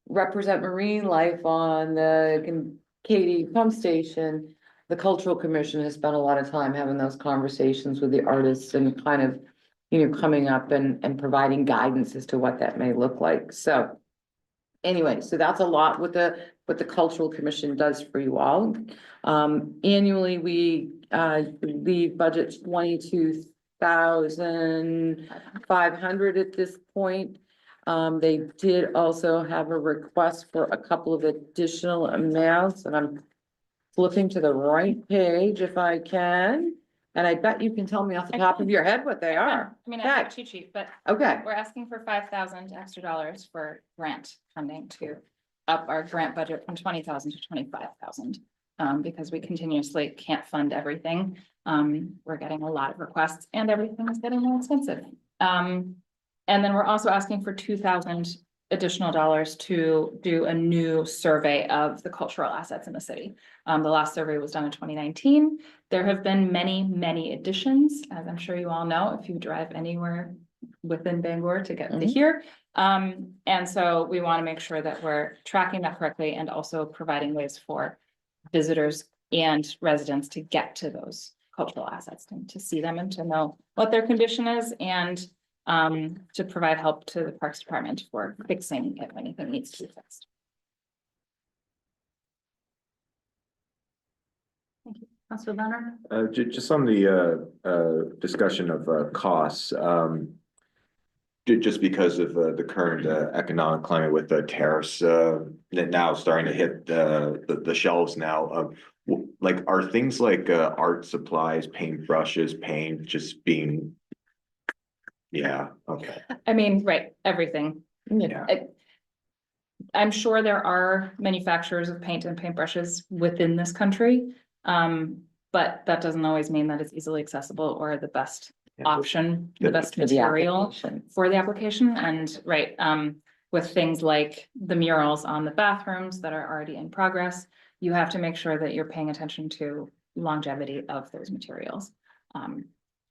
represent marine life on the Katy pump station, the Cultural Commission has spent a lot of time having those conversations with the artists and kind of, coming up and providing guidance as to what that may look like. So anyway, so that's a lot what the Cultural Commission does for you all. Annually, we leave budget 22,500 at this point. They did also have a request for a couple of additional amounts, and I'm flipping to the right page if I can. And I bet you can tell me off the top of your head what they are. I mean, I have a cheat sheet, but Okay, we're asking for 5,000 extra dollars for grant funding to up our grant budget from 20,000 to 25,000. Because we continuously can't fund everything. We're getting a lot of requests and everything is getting more expensive. And then we're also asking for 2,000 additional dollars to do a new survey of the cultural assets in the city. The last survey was done in 2019. There have been many, many additions, as I'm sure you all know, if you drive anywhere within Bangor to get to here. And so we want to make sure that we're tracking that correctly and also providing ways for visitors and residents to get to those cultural assets and to see them and to know what their condition is and to provide help to the Parks Department for fixing if anything needs to be fixed. Thank you. Councilor Leonard? Just on the discussion of costs, just because of the current economic climate with the tariffs that now starting to hit the shelves now, like are things like art supplies, paint brushes, paint just being, yeah, okay, I mean, right, everything. yeah. I'm sure there are manufacturers of paint and paintbrushes within this country. But that doesn't always mean that it's easily accessible or the best option, the best for the material application. for the application. And right, with things like the murals on the bathrooms that are already in progress, you have to make sure that you're paying attention to longevity of those materials.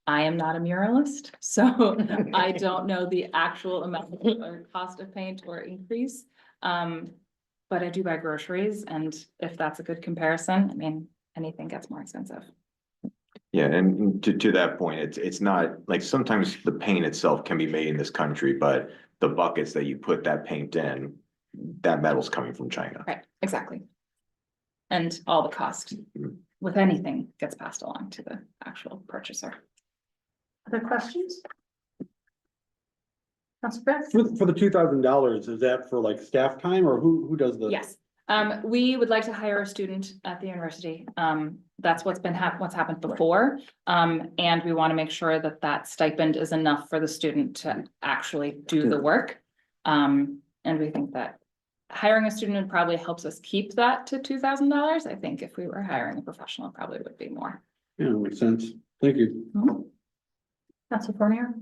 I am not a muralist, so I don't know the actual amount or cost of paint or increase. But I do buy groceries, and if that's a good comparison, I mean, anything gets more expensive. Yeah, and to that point, it's not like sometimes the paint itself can be made in this country, but the buckets that you put that paint in, that metal's coming from China. Right, exactly. And all the cost with anything gets passed along to the actual purchaser. Other questions? Councilor Brett? For the $2,000, is that for like staff time or who does the? Yes, we would like to hire a student at the university. That's what's happened before. And we want to make sure that that stipend is enough for the student to actually do the work. And we think that hiring a student probably helps us keep that to $2,000. I think if we were hiring a professional, it probably would be more. Yeah, makes sense. Thank you. Councilor Fournier?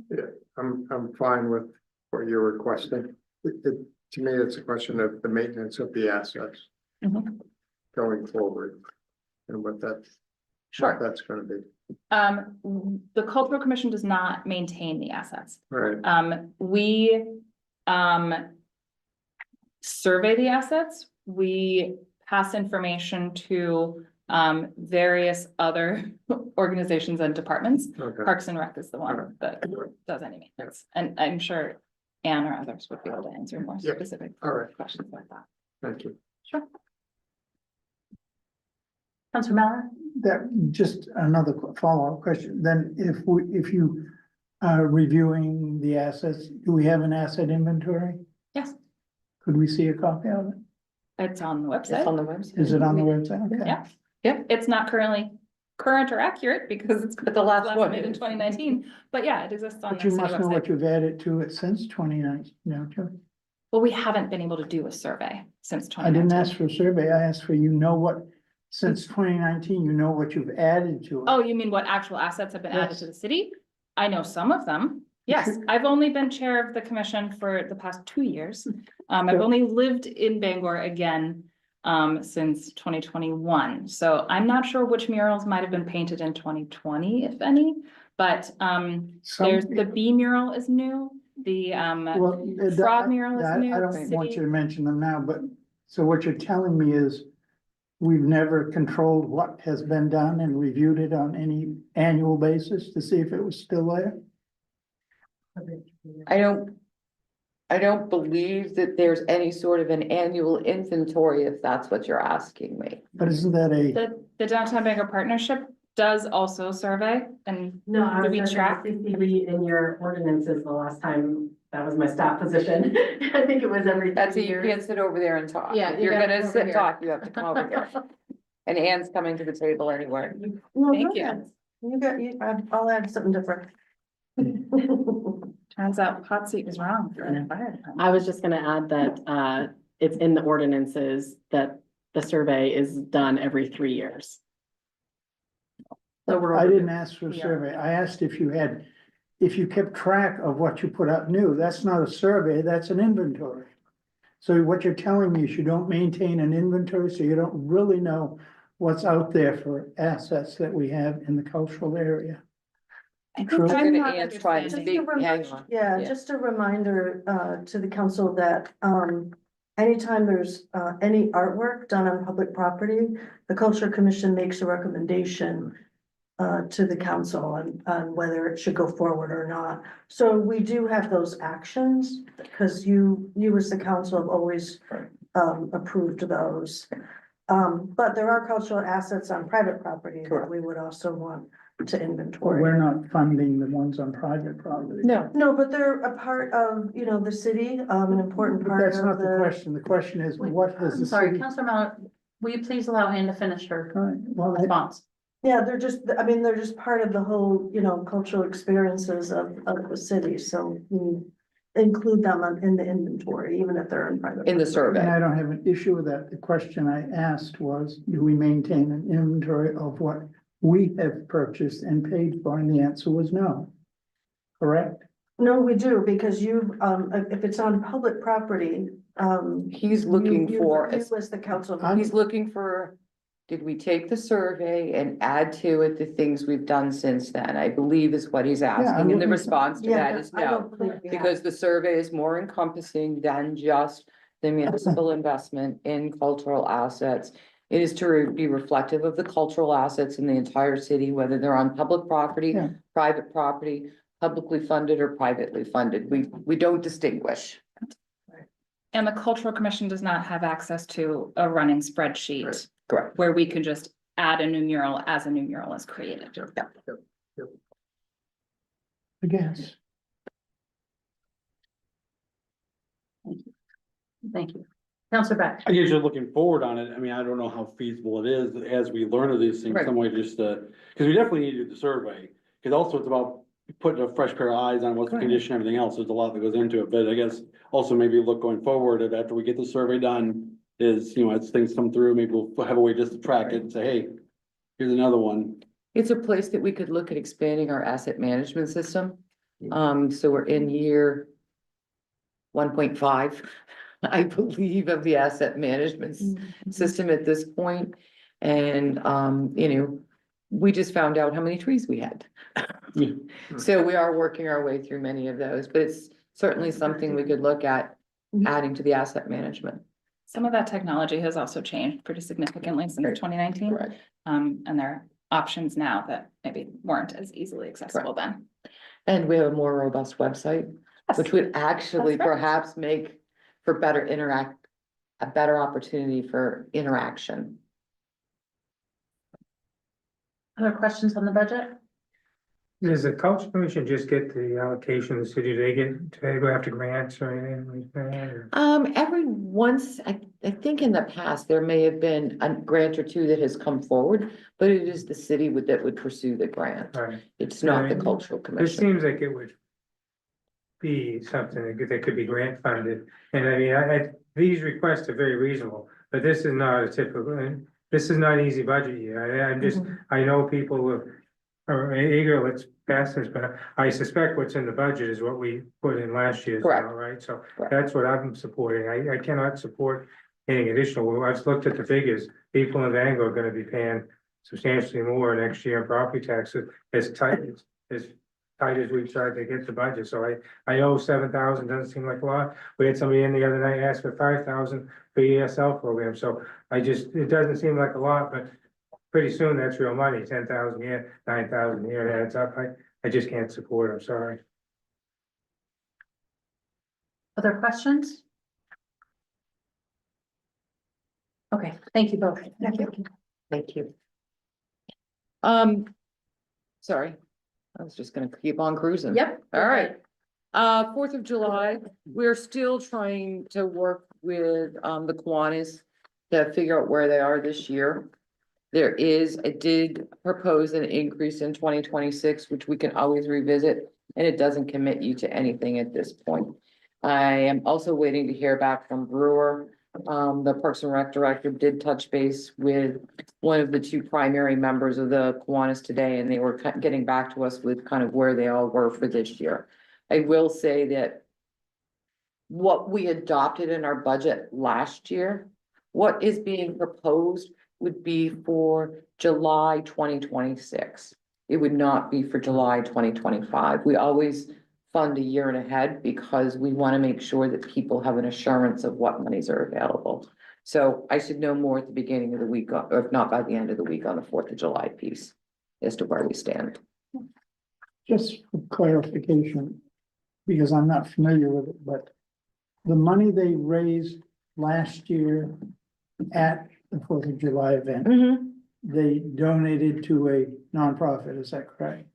I'm fine with what you're requesting. To me, it's a question of the maintenance of the assets Mhm. going forward and what Sure. that's gonna be. The Cultural Commission does not maintain the assets. Right, We survey the assets. We pass information to various other organizations and departments. okay. Parks and Rec is the one that does any maintenance, and I'm sure Anne or others would be able to answer more Yeah. specific All right. questions like that. Thank you. Sure. Counselor Mallon? That, just another follow-up question, then if you are reviewing the assets, do we have an asset inventory? Yes, Could we see a copy of it? it's on the It's on website. the website. Is it on the website? Okay. Yeah. Yep. It's not currently current or accurate because it's But the last one made in is. 2019, but yeah, it exists on But the you city must know what website. you've added to it since 2019, don't you? Well, we haven't been able to do a survey since I didn't 2019. ask for a survey, I asked for since 2019, you know what you've added to it. Oh, you mean what actual assets have been added Yes. to the city? I know some of them. Yes, Sure. I've only been chair of the commission for the past 2 years. I've Sure. only lived in Bangor again since 2021. So I'm not sure which murals might have been painted in 2020, if any. But there's the bee mural is new, the Well, frog mural is I new. don't want you city- to mention them now, but, so what you're telling me is we've never controlled what has been done and reviewed it on any annual basis to see if it was still there? I don't believe that there's any sort of an annual inventory, if that's what you're asking me. But isn't that The downtown Bangor partnership does also survey and No, I Do was we gonna say track? CCD in your ordinances the last time, that was my staff position. I think it was every That's it, 3 you years. can't sit over there and talk. Yeah, If you you're gotta gonna come sit over and here. talk, you have to come over here. And Anne's coming to the table anyway. Thank you. I'll add something different. turns out hot seat was wrong for the fire department. I was just gonna add that, it's in the ordinances that the survey is done every 3 years. So we're. I over didn't the- ask for a we are. survey. I asked if you kept track of what you put up new. That's not a survey, that's an inventory. So what you're telling me is you don't maintain an inventory, so you don't really know what's out there for assets that we have in the cultural area. I think True. I'm Gonna not Anne's trying to understanding. speak, hang on. Yeah, Yeah. just a reminder to the council that anytime there's any artwork done on public property, the Culture Commission makes a recommendation to the council on whether it should go forward or not. So we do have those actions, because you as the council have always approved those. But there are cultural assets on private property that we would also want to But inventory. we're not funding the ones on private property. No, No, but they're a part of, the city, an important But part that's of not the the. question. The question is, what has I'm the sorry, city? Counselor Mallon, will you please allow Anne to finish her All right, well, response? Yeah, they're just part of the whole, cultural experiences of the city, so we include them in the inventory, even if they're in private. in the and survey. I don't have an issue with that. The question I asked was, do we maintain an inventory of what we have purchased and paid for? And the answer was no. Correct? No, we do, because if it's on public property, He's looking for, you as the council. he's looking for, did we take the survey and add to it the things we've done since then? I believe is what he's asking, and the looking for- response to Yeah, that is I no. don't believe we have. Because the survey is more encompassing than just the municipal investment in cultural assets. It is to be reflective of the cultural assets in the entire city, whether they're on public property, Yeah. private property, publicly funded or privately funded. We don't distinguish. And the cultural commission does not have access to a running spreadsheet Correct. where we could just add a new mural as a new mural is created. I guess. Thank you. Counselor Beck. I guess you're looking forward on it. I mean, I don't know how feasible it is as we learn of these things, Right. some way just cause we definitely need to do the survey. Cause also it's about putting a fresh pair of eyes on what's the Right. condition, everything else. There's a lot that goes into it, but I guess also maybe look going forward that after we get the survey done is, as things come through, maybe we'll have a way just to track it and say, hey, here's another one. It's a place that we could look at expanding our asset management system. So we're in year 1.5, I believe, of the asset management system at this point. And, we just found out how many trees we had. Yeah. So we are working our way through many of those, but it's certainly something we could look at adding to the asset management. Some of that technology has also changed pretty significantly since 2019. Correct. And there are options now that maybe weren't as easily accessible then. And we have a more robust website, which would actually That's right. perhaps make for a better opportunity for interaction. Other questions on the budget? Does the culture commission just get the allocation of the city? Do they go after grants or anything like that? Or- Every once, I think in the past, there may have been a grant or two that has come forward, but it is the city that would pursue the grant. Right. It's not the Yeah, cultural It commission. seems like it would be something that could be grant funded. And I mean, these requests are very reasonable, but this is not a typical, this is not an easy budget year. I'm just, I know people are eager, let's pass this, but I suspect what's in the budget is what we put in last year's, Correct. right? So Correct. that's what I'm supporting. I cannot support anything additional. I've looked at the figures. People in Bangor are gonna be paying substantially more next year in property taxes as tight as we've tried to get the budget. So I know 7,000 doesn't seem like a lot. We had somebody in the other night ask for 5,000 for ESL program. So it doesn't seem like a lot, but pretty soon that's real money, 10,000 here, 9,000 here, it adds up. I just can't support it, I'm sorry. Other questions? Okay, thank you both. Thank you. Thank you. Sorry, I was just gonna keep on cruising. Yep. All right. 4th of July, we're still trying to work with, the Kiwanis to figure out where they are this year. I did propose an increase in 2026, which we can always revisit, and it doesn't commit you to anything at this point. I am also waiting to hear back from Brewer. The Parks and Rec director did touch base with one of the two primary members of the Kiwanis today, and they were getting back to us with kind of where they all were for this year. I will say that what we adopted in our budget last year, what is being proposed would be for July 2026. It would not be for July 2025. We always fund a year and ahead because we want to make sure that people have an assurance of what monies are available. So I should know more at the beginning of the week, or if not by the end of the week on the 4th of July piece as to where we stand. Just for clarification, because I'm not familiar with it, but the money they raised last year at the 4th of July event, they donated to a nonprofit, is that correct?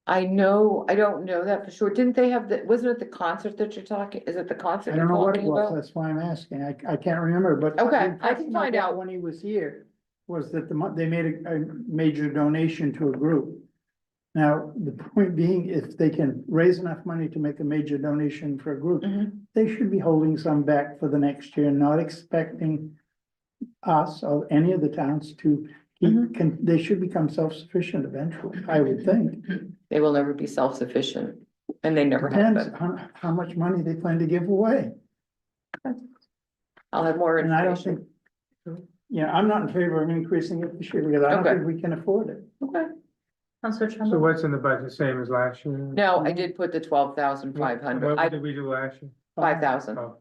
I don't know that for sure. Didn't they have wasn't it the concert that you're talking? Is it the concert I you're don't know what it talking was, about? that's why I'm asking, I can't remember, but. Okay, the I impression can find got out. When he was here, was that they made a major donation to a group. Now, the point being, if they can raise enough money to make a major donation for a group, they should be holding some back for the next year, not expecting us or any of the towns to keep, they should become self-sufficient eventually, I would think. They will never be self-sufficient, and they never have Depends been. on how much money they plan to give away. I'll have more And I don't information. think, I'm not in favor of increasing it this year because I don't Okay. think we can afford it. Okay. Counselor So Trumbull? what's in the budget, same as last year? No, I did put the 12,500. What did we do last year? 5,000, Oh,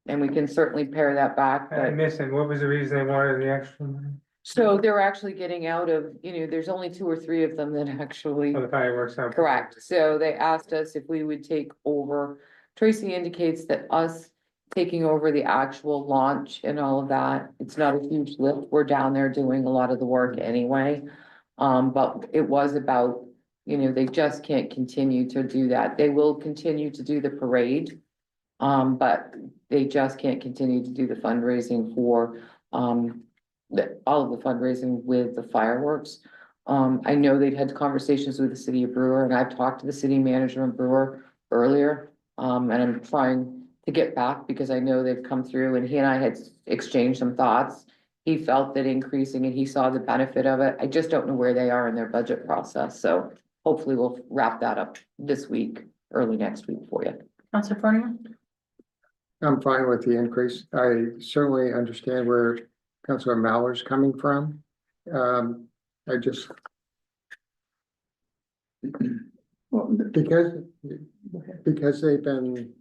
and we can certainly pare that back, I'm but. missing, what was the reason they wanted the extra money? So they're actually getting out of, there's only 2 or 3 of them that actually. Oh, the fireworks. Sound- Correct, so they asked us if we would take over. Tracy indicates that us taking over the actual launch and all of that, it's not a huge lift, we're down there doing a lot of the work anyway. But it was about, they just can't continue to do that, they will continue to do the parade. But they just can't continue to do the fundraising for, all of the fundraising with the fireworks. I know they've had conversations with the city of Brewer, and I've talked to the city manager in Brewer earlier. And I'm trying to get back because I know they've come through and he and I had exchanged some thoughts. He felt that increasing it, he saw the benefit of it. I just don't know where they are in their budget process, so hopefully we'll wrap that up this week, early next week for you. Counselor Fornia? I'm fine with the increase. I certainly understand where Councilor Maller's coming from. I just. Well, Because they've been.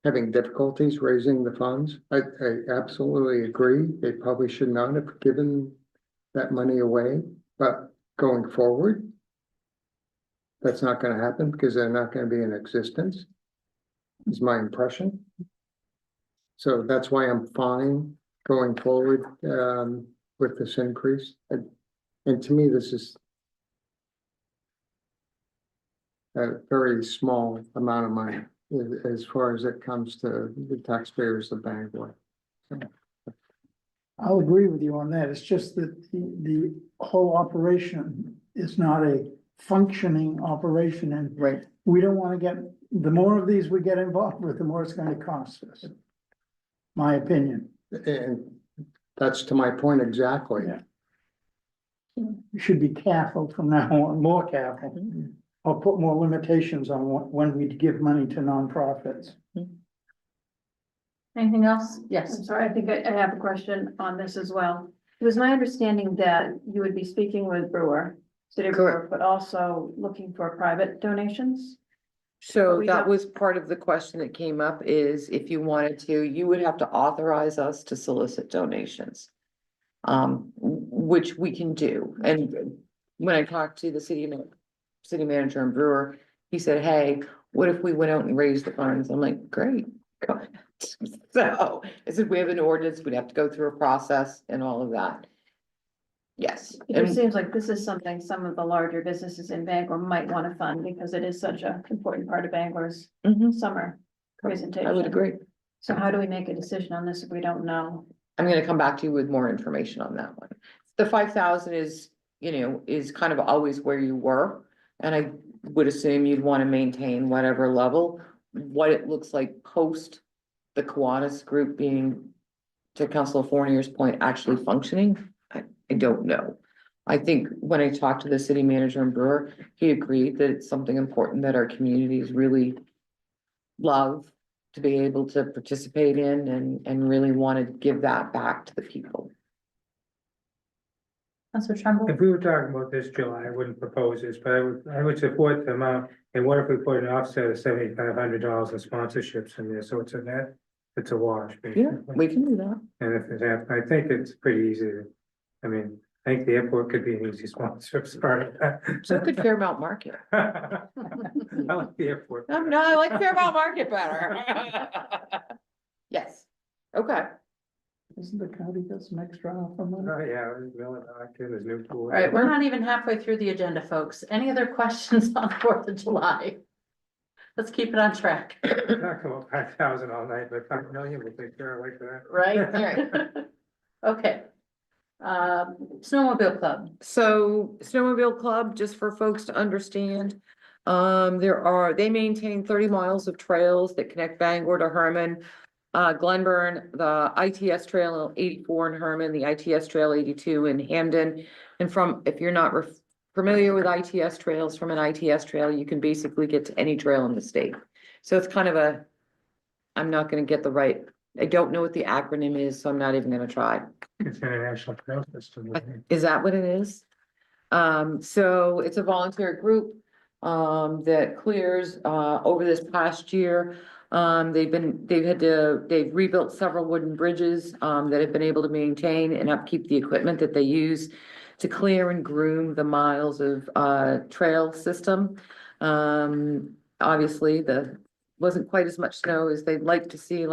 Having difficulties raising the funds. I absolutely agree. They probably should not have given that money away, but going forward. That's not gonna happen because they're not gonna be in existence. Is my impression. So that's why I'm fine going forward, with this increase. And to me, this is a very small amount of money as far as it comes to the taxpayers of Bangor. I'll agree with you on that. It's just that the whole operation is not a functioning operation, and Right. we don't wanna get, the more of these we get involved with, the more it's gonna cost us. My opinion. And that's to my point exactly. Yeah. We should be careful from now on, more careful, or put more limitations on when we give money to nonprofits. Anything else? Yes. I'm sorry, I think I have a question on this as well. It was my understanding that you would be speaking with Brewer, City of Brewer, but also looking for private donations. So We that have- was part of the question that came up is if you wanted to, you would have to authorize us to solicit donations. Which we can do. And when I talked to the city manager and Brewer, he said, hey, what if we went out and raised the funds? I'm like, great, go ahead. So I said, we have an ordinance, we'd have to go through a process and all of that. Yes. It And just seems like this is something some of the larger businesses in Bangor might want to fund because it is such an important part of Bangor's Mhm, summer presentation. I would agree. So how do we make a decision on this if we don't know? I'm gonna come back to you with more information on that one. The 5,000 is, is kind of always where you were. And I would assume you'd want to maintain whatever level. What it looks like post the Kiwanis group being, to Councilor Fournier's point, actually functioning, I don't know. I think when I talked to the city manager and Brewer, he agreed that it's something important that our communities really love to be able to participate in and really want to give that back to the people. Councilor Trumbull? If we were talking about this July, I wouldn't propose this, but I would support the amount. And what if we put an offset of $7,500 in sponsorships in there, so it's a net, it's a wash, Yeah, basically. we can do that. And if that, I think it's pretty easy I think the airport could be an easy sponsor as part of that. So could Fairmount Market. I like the airport. No, I like Fairmount Market better. Yes, okay. Isn't the county got some extra offer money? Oh, yeah, there's Millidoc, there's new pool. All right, we're not even halfway through the agenda, folks. Any other questions on 4th of July? Let's keep it on track. Talk about 5,000 all night, but 5 million, we'll take care of like that. Right? Okay. Snowmobile Club. So Snowmobile Club, just for folks to understand, they maintain 30 miles of trails that connect Bangor to Herman, Glenburn, the ITS Trail 84 in Herman, the ITS Trail 82 in Hamden. And if you're not familiar with ITS trails, from an ITS trail, you can basically get to any trail in the state. So it's kind of I'm not gonna get I don't know what the acronym is, so I'm not even gonna try. It's international trail system. Is that what it is? So it's a volunteer group that clears over this past year. They've rebuilt several wooden bridges that have been able to maintain and upkeep the equipment that they use to clear and groom the miles of trail system. Obviously, wasn't quite as much snow as they'd like to see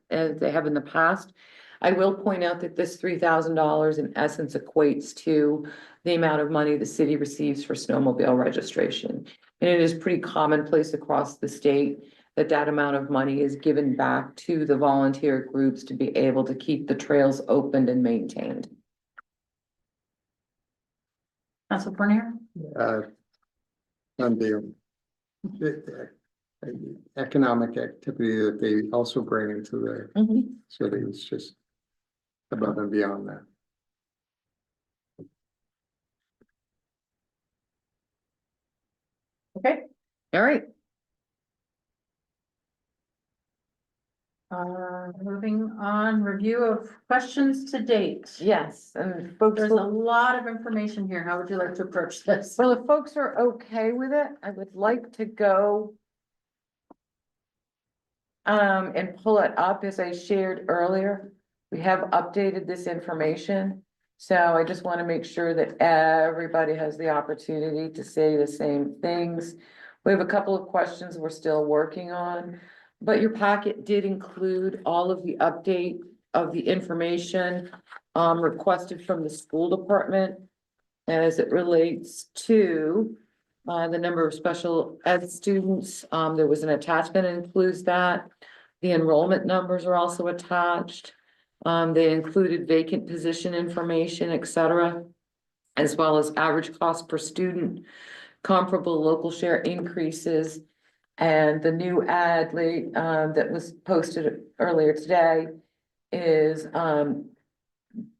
as they have in the past. I will point out that this $3,000 in essence equates to the amount of money the city receives for snowmobile registration. And it is pretty commonplace across the state that amount of money is given back to the volunteer groups to be able to keep the trails opened and maintained. Councilor Fournier? On the economic activity that they also bring into the city is just above and beyond that. Okay. All right. Moving on, review of questions to date. Yes, and folks, There's a lot of information here. How would you like to approach this? well, if folks are okay with it, I would like to go and pull it up as I shared earlier. We have updated this information. So I just want to make sure that everybody has the opportunity to say the same things. We have a couple of questions we're still working on, but your packet did include all of the update of the information requested from the school department as it relates to the number of special ed students. There was an attachment that includes that. The enrollment numbers are also attached. They included vacant position information, et cetera, as well as average cost per student, comparable local share increases. And the new ad late, that was posted earlier today is,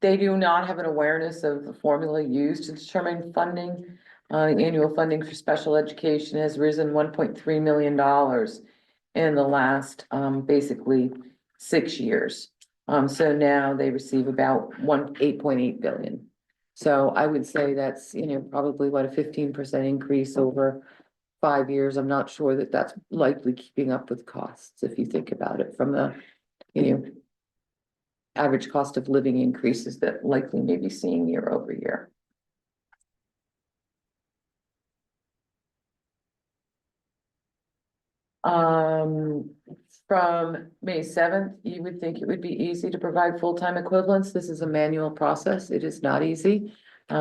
they do not have an awareness of the formula used to determine funding. The annual funding for special education has risen $1.3 million in the last, basically 6 years. So now they receive about 8.8 billion. So I would say that's, probably what, a 15% increase over 5 years. I'm not sure that that's likely keeping up with costs, if you think about it from the, average cost of living increases that likely may be seeing year over year. From May 7th, you would think it would be easy to provide full-time equivalents. This is a manual process. It is not easy.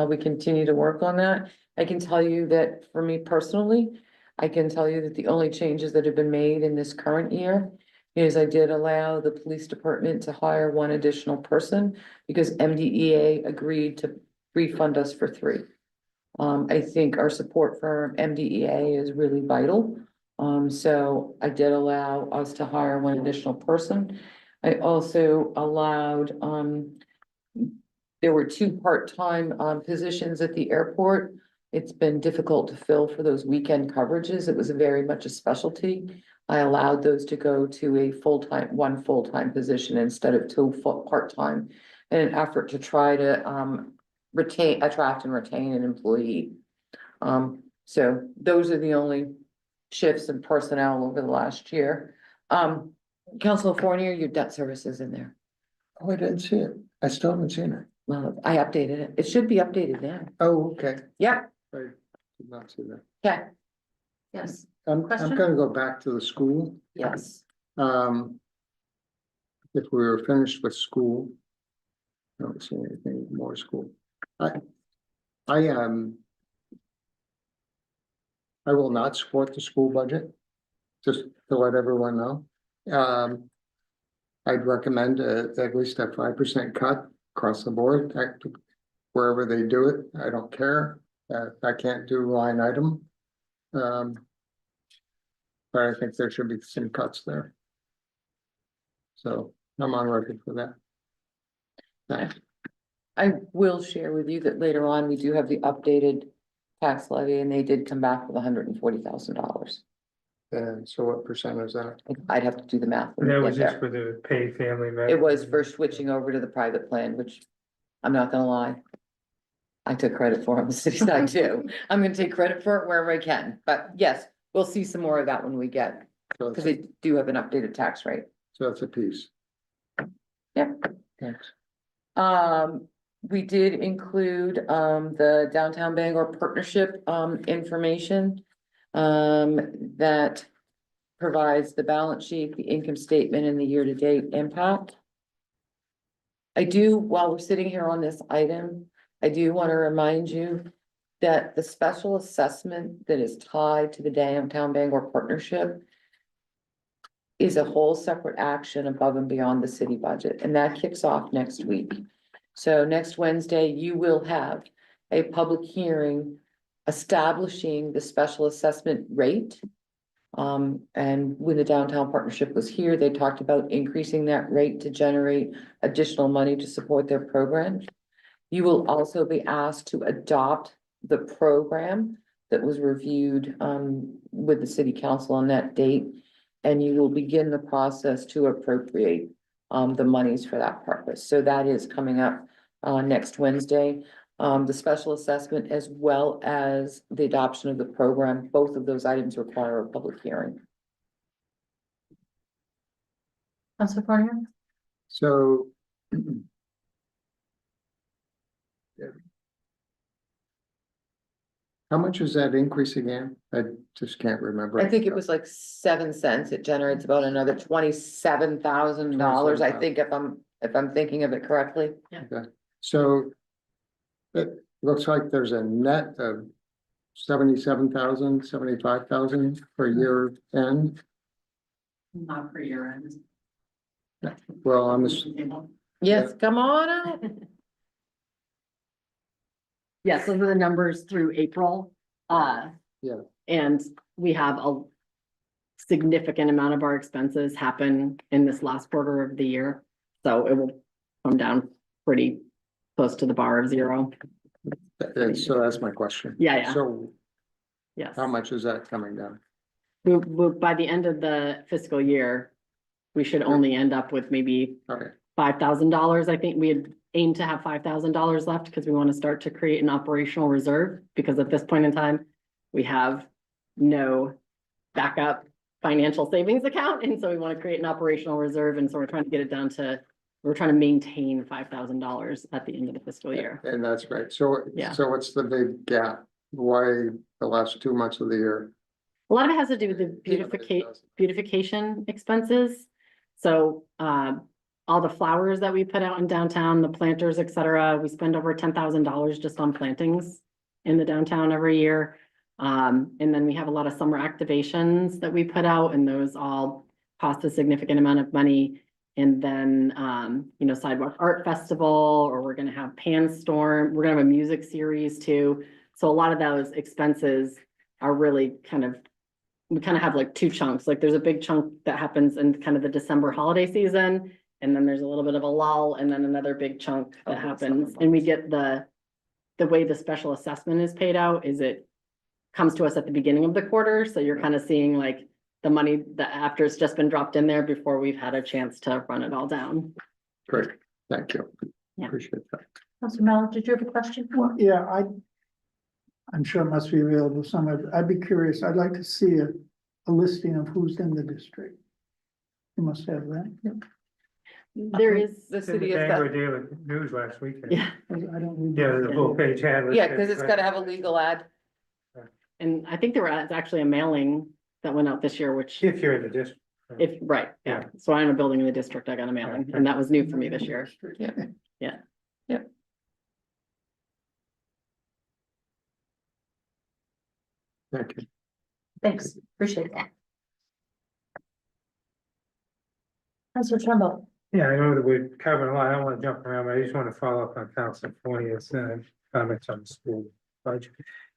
We continue to work on that. I can tell you that for me personally, I can tell you that the only changes that have been made in this current year is I did allow the police department to hire one additional person because MDEA agreed to refund us for 3. I think our support for MDEA is really vital. So I did allow us to hire one additional person. I also allowed, there were 2 part-time, positions at the airport. It's been difficult to fill for those weekend coverages. It was very much a specialty. I allowed those to go to a one full-time position instead of 2 part-time in an effort to try to, attract and retain an employee. So those are the only shifts in personnel over the last year. Council Fournier, your debt service is in there. Oh, I didn't see it. I still haven't seen it. Well, I updated it. It should be updated now. Oh, okay. Yeah, I did not see that. okay, Yes, I'm Question? gonna go back to the school. yes. If we were finished with school. I don't see anything more school. I will not support the school budget, just to let everyone know. I'd recommend at least a 5% cut across the board, wherever they do it. I don't care. I can't do line item. But I think there should be some cuts there. So I'm on record for that. Thanks. I will share with you that later on, we do have the updated tax levy and they did come back with $140,000. And so what percent is that? I'd have to do the math. when we That get was just there. for the paid family. It was for switching over to the private plan, which I'm not gonna lie. I took credit for on the city side too. I'm gonna take credit for it wherever I can, but yes, we'll see some more of that when we get, So because it's, they do have an updated tax rate. so it's a piece. Yep. Thanks. We did include, the Downtown Bangor Partnership, information. That provides the balance sheet, the income statement and the year-to-date impact. I do, while we're sitting here on this item, I do want to remind you that the special assessment that is tied to the Downtown Bangor Partnership is a whole separate action above and beyond the city budget, and that kicks off next week. So next Wednesday, you will have a public hearing establishing the special assessment rate. And when the Downtown Partnership was here, they talked about increasing that rate to generate additional money to support their program. You will also be asked to adopt the program that was reviewed with the city council on that date. And you will begin the process to appropriate the monies for that purpose. So that is coming up next Wednesday. The special assessment as well as the adoption of the program, both of those items require a public hearing. Councilor Fournier? So. How much is that increase again? I just can't remember. I think it was like 7 cents. It generates about another $27,000. I think if I'm if I'm thinking of it correctly. So it looks like there's a net of 77,000, 75,000 per year end. Not per year end. Well, Yes, come on up. Yes, those are the numbers through April. Yeah. And we have a significant amount of our expenses happen in this last quarter of the year. So it will come down pretty close to the bar of zero. and so that's my question. Yeah. So Yes. how much is that coming down? By the end of the fiscal year, we should only end up with maybe Okay, $5,000. I think we had aimed to have $5,000 left because we want to start to create an operational reserve, because at this point in time, we have no backup financial savings account. And so we want to create an operational reserve. And so we're trying to get it down to, we're trying to maintain $5,000 at the end of the fiscal year. and that's great. So, Yeah. so what's the big gap? Why the last 2 months of the year? A lot of it has to do with the beautification expenses. So, all the flowers that we put out in downtown, the planters, et cetera, we spend over $10,000 just on plantings in the downtown every year. And then we have a lot of summer activations that we put out, and those all cost a significant amount of money. And then, Sidewalk Art Festival, or we're gonna have Pan Storm, we're gonna have a music series too. So a lot of those expenses are really we kind of have like two chunks. Like there's a big chunk that happens in kind of the December holiday season. And then there's a little bit of a lull, and then another big chunk that happens. And we get the way the special assessment is paid out is it comes to us at the beginning of the quarter. So you're kind of seeing like the money that after it's just been dropped in there before we've had a chance to run it all down. Great, thank you. Yeah. Appreciate that. Councilor Mallon, did you have a question? Well, yeah, I'm sure it must be available somewhere. I'd be curious. I'd like to see a listing of who's in the district. You must have that. There is, The It's in the city is, Bangor Daily News last weekend. yeah, I don't read. Yeah, the full page had. yeah, because it's gotta have a legal ad. and I think there was actually a mailing that went out this year, which If you're in the district. right, yeah. So I'm a building in the district, I got a mailing, and that was new for me this year. Yeah. Thank you. Thanks, appreciate that. Councilor Trumbull. Yeah, I know that we've covered a lot. I don't want to jump around, but I just want to follow up on Council 20's comments on the school budget.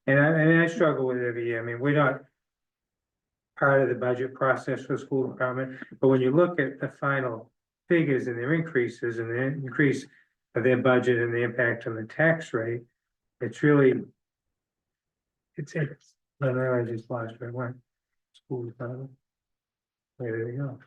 And I struggle with it every year. I mean, we're not part of the budget process for the school department, but when you look at the final figures and their increases and the increase of their budget and the impact on the tax rate, it's really, I don't know, I just lost my one. School department. Where did it go?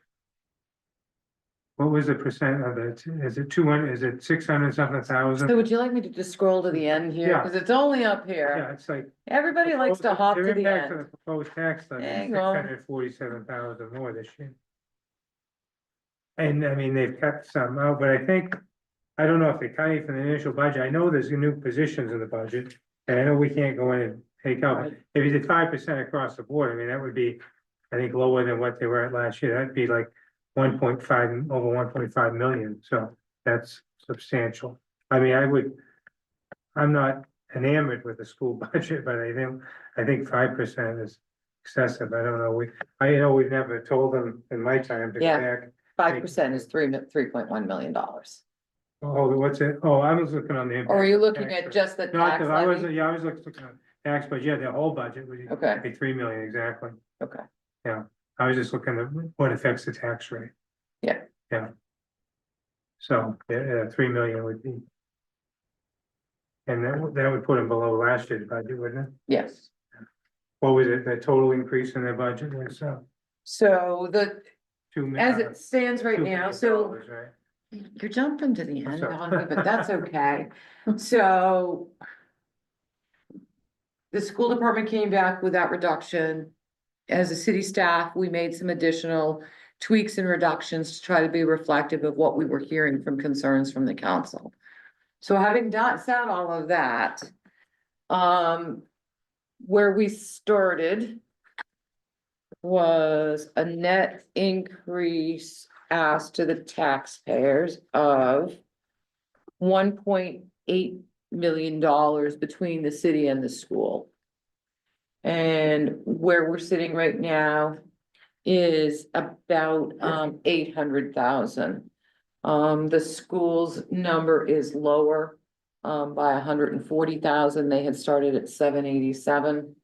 What was the percent of it? Is it 200, is it 600 something thousand? So would you like me to just scroll to the end here? Yeah. Because it's only up Yeah, here. it's like. Everybody likes to hop to Their the impact on end. the proposed tax levy is Hang on. 647,000 more this year. And I mean, they've cut some out, but I think, I don't know if they cut any from the initial budget. I know there's new positions in the budget. And I know we can't go in and take out, if you did 5% across the board, I mean, that would be, I think, lower than what they were at last year. That'd be like 1.5, over 1.5 million. So that's substantial. I mean, I'm not enamored with the school budget, but I think 5% is excessive. I don't know. I know we've never told them in my time to go Yeah. back. 5% is $3.1 million. Oh, what's it? Oh, I was looking on the. Or are you impact looking tax at rate. just the Not tax that I was, levy? yeah, I was looking at tax, but yeah, the whole budget would Okay. be 3 million exactly. Okay. I was just looking at what affects the tax rate. Yeah. Yeah. So, yeah, 3 million would be. And that would put them below last year's budget, wouldn't it? Yes. What was it, the total increase in their budget was, So as $2 it stands right now, so right? you're jumping to the end sorry. on me, but that's okay. So the school department came back with that reduction. As a city staff, we made some additional tweaks and reductions to try to be reflective of what we were hearing from concerns from the council. So having said all of that, where we started was a net increase ask to the taxpayers of $1.8 million between the city and the school. And where we're sitting right now is about 800,000. The school's number is lower by 140,000. They had started at 787.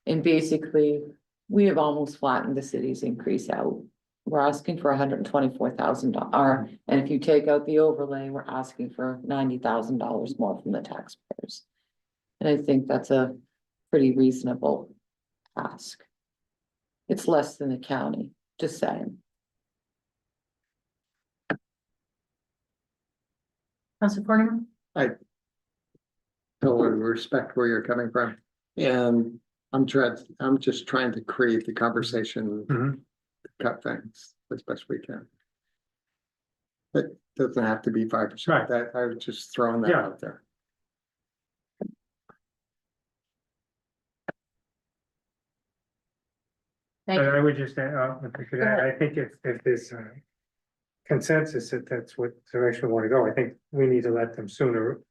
And basically, we have almost flattened the city's increase out. We're asking for $124,000, and if you take out the overlay, we're asking for $90,000 more from the taxpayers. And I think that's a pretty reasonable ask. It's less than the county, just saying. Council Corner? Totally respect where you're coming from. And I'm just trying to create the conversation, Mhm. to cut things as best we can. It doesn't have to be 5%. Right. That, I was just throwing that Yeah. out there. Thank And you. I would just, if I could add, I think if there's consensus that that's what direction we want to go, I think we need to let them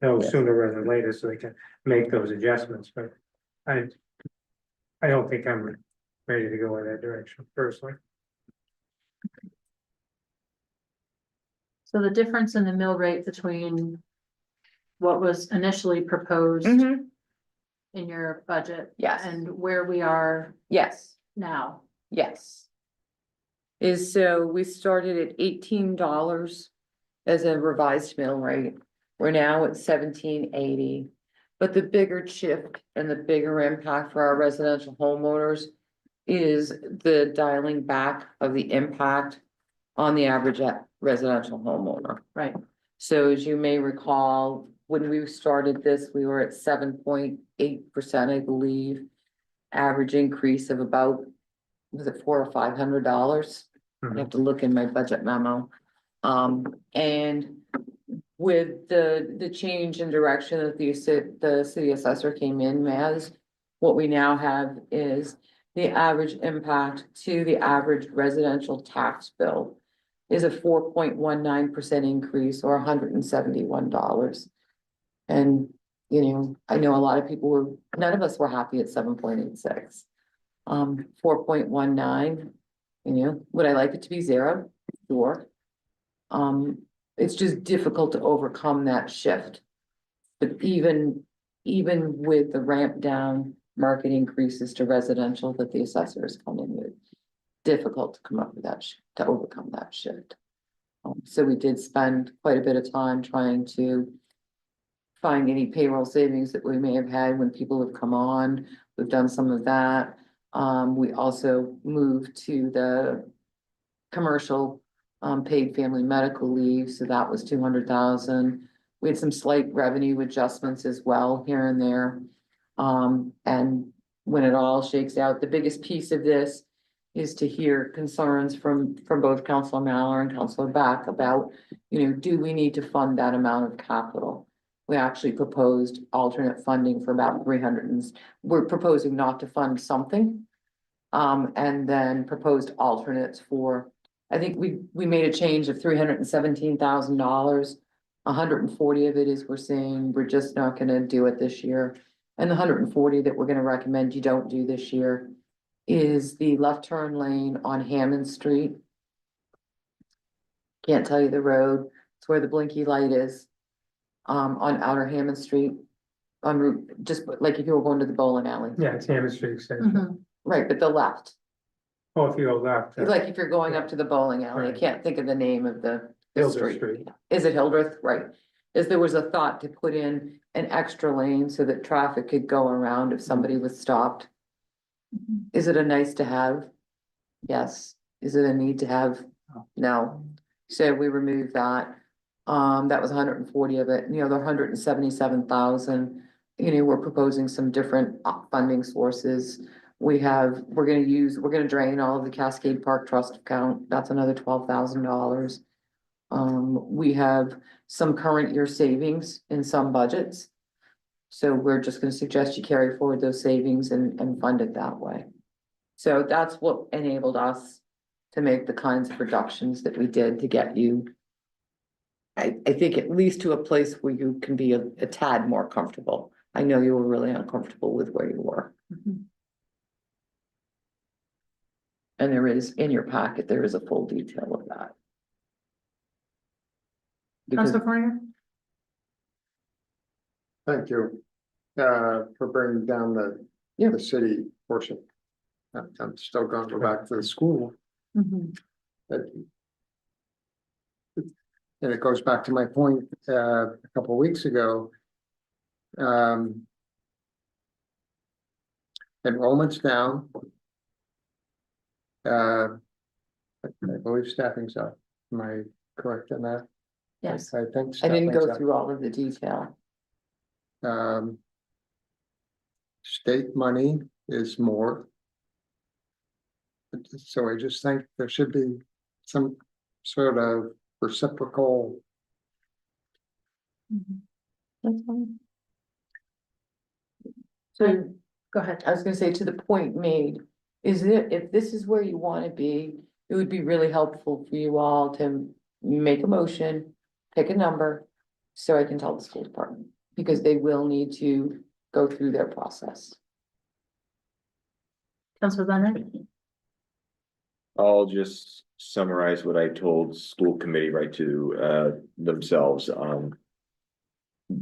know Yes. sooner rather than later so they can make those adjustments, but I don't think I'm ready to go in that direction personally. So the difference in the mill rate between what was initially proposed in your budget Yes, and where we are yes, now. yes. Is so we started at $18 as a revised mill rate. We're now at $17.80. But the bigger shift and the bigger impact for our residential homeowners is the dialing back of the impact on the average residential homeowner. Right. So as you may recall, when we started this, we were at 7.8%, I believe. Average increase of about, was it $400 or $500? I have to look in my budget memo. And with the change in direction that the city assessor came in as, what we now have is the average impact to the average residential tax bill is a 4.19% increase or $171. And, you know, I know a lot of people were, none of us were happy at 7.86. 4.19, you know, would I like it to be 0? Sure. It's just difficult to overcome that shift. But even with the ramp down market increases to residential that the assessors come in with, difficult to come up with that, to overcome that shift. So we did spend quite a bit of time trying to find any payroll savings that we may have had when people have come on. We've done some of that. We also moved to the commercial paid family medical leave, so that was 200,000. We had some slight revenue adjustments as well here and there. And when it all shakes out, the biggest piece of this is to hear concerns from both Councilor Mallor and Councilor Back about, you know, do we need to fund that amount of capital? We actually proposed alternate funding for about 300 and we're proposing not to fund something. And then proposed alternates for, I think we made a change of $317,000. 140 of it is we're saying we're just not gonna do it this year. And the 140 that we're gonna recommend you don't do this year is the left turn lane on Hammond Street. Can't tell you the road. It's where the blinky light is. On Outer Hammond Street. On route, just like if you were going to the bowling alley. Yeah, it's Hammond Street Extension. Right, but the left, Oh, if you go left. like if you're going up to the bowling alley, I Right. can't think of the name of the Hildreth street. Is it Hildreth? Right. Is there was a thought to put in an extra lane so that traffic could go around if somebody was stopped. Is it a nice to have? Yes. Is it a need to have? No. So we removed that. That was 140 of it, and the other 177,000, you know, we're proposing some different funding sources. We're gonna drain all of the Cascade Park Trust account. That's another $12,000. We have some current year savings in some budgets. So we're just gonna suggest you carry forward those savings and fund it that way. So that's what enabled us to make the kinds of reductions that we did to get you. I think at least to a place where you can be a tad more comfortable. I know you were really uncomfortable with where you were. And there is, in your packet, there is a full detail of that. Because Councilor Poirier? Thank you, for bringing down the city portion. I'm still going to go back to the school. But and it goes back to my point, a couple of weeks ago. Enrollment's down. I believe staffing's up. Am I correct in that? Yes. I think. I didn't staffing's go up. through all of the detail. State money is more. So I just think there should be some sort of reciprocal. That's fine. So, go ahead. I was gonna say, to the point made, is it, if this is where you wanna be, it would be really helpful for you all to make a motion, pick a number, so I can tell the school department, because they will need to go through their process. Councilor Leonard? I'll just summarize what I told school committee right to themselves.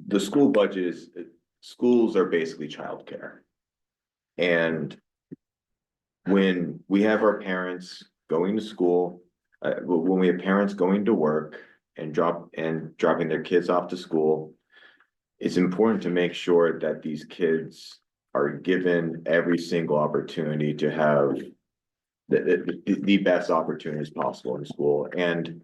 The school budget is, schools are basically childcare. And when we have our parents going to school, when we have parents going to work and dropping their kids off to school, it's important to make sure that these kids are given every single opportunity to have the best opportunities possible in school. And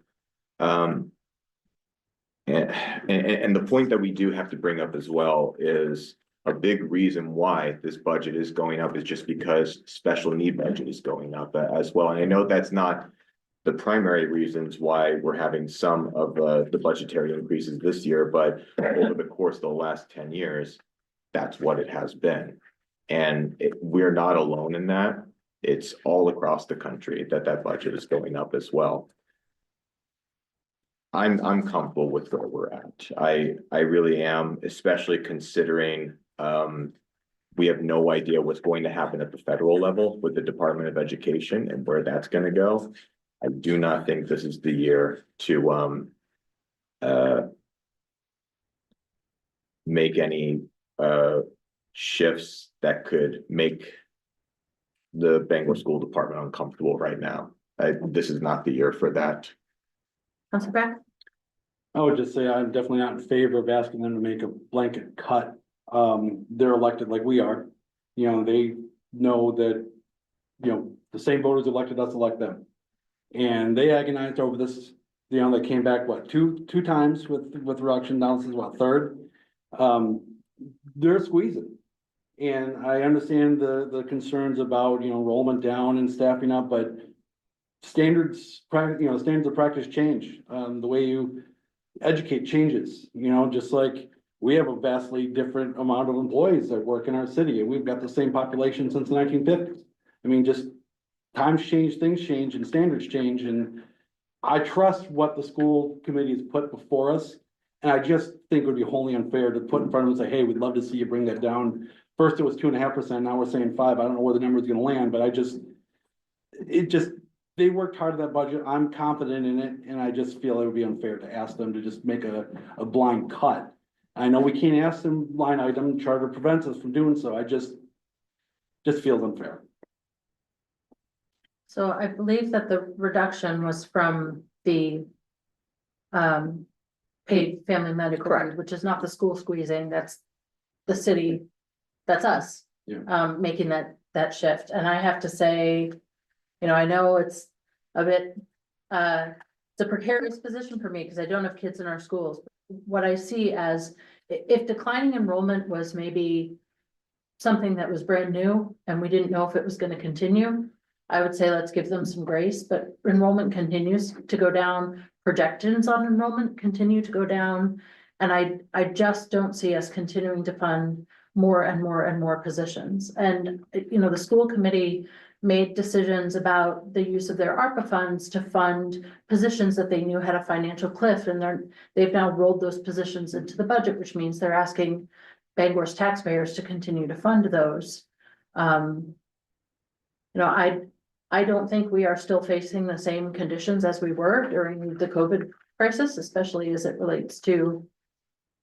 the point that we do have to bring up as well is a big reason why this budget is going up is just because special need budget is going up as well. And I know that's not the primary reasons why we're having some of the budgetary increases this year, but over the course of the last 10 years, that's what it has been. And we're not alone in that. It's all across the country that budget is going up as well. I'm comfortable with where we're at. I really am, especially considering we have no idea what's going to happen at the federal level with the Department of Education and where that's going to go. I do not think this is the year to make any shifts that could make the Bangor School Department uncomfortable right now. This is not the year for that. Councilor Brack? I would just say I'm definitely not in favor of asking them to make a blanket cut. They're elected like we are. You know, they know that, you know, the same voters elected us elect them. And they agonized over this, you know, they came back, what, two times with reduction, now this is what, third? They're squeezing. And I understand the concerns about, you know, enrollment down and staffing up, but standards of practice change. The way you educate changes, you know, just like we have a vastly different amount of employees that work in our city, and we've got the same population since the 1950s. I mean, just times change, things change, and standards change, and I trust what the school committee has put before us. And I just think it would be wholly unfair to put in front of them and say, hey, we'd love to see you bring that down. First it was 2.5%, now we're saying 5%. I don't know where the number is gonna land, but they worked hard at that budget. I'm confident in it, and I just feel it would be unfair to ask them to just make a blind cut. I know we can't ask them line item, charter prevents us from doing so. I just feels unfair. So I believe that the reduction was from the paid family medical leave, which is not the school squeezing, that's the city, that's us. Yeah. Making that shift, and I have to say, you know, I know it's a bit, it's a precarious position for me because I don't have kids in our schools. What I see as, if declining enrollment was maybe something that was brand new and we didn't know if it was going to continue, I would say let's give them some grace, but enrollment continues to go down. Projections on enrollment continue to go down. And I just don't see us continuing to fund more and more and more positions. And, you know, the school committee made decisions about the use of their ARPA funds to fund positions that they knew had a financial cliff, and they've now rolled those positions into the budget, which means they're asking Bangor's taxpayers to continue to fund those. You know, I don't think we are still facing the same conditions as we were during the COVID crisis, especially as it relates to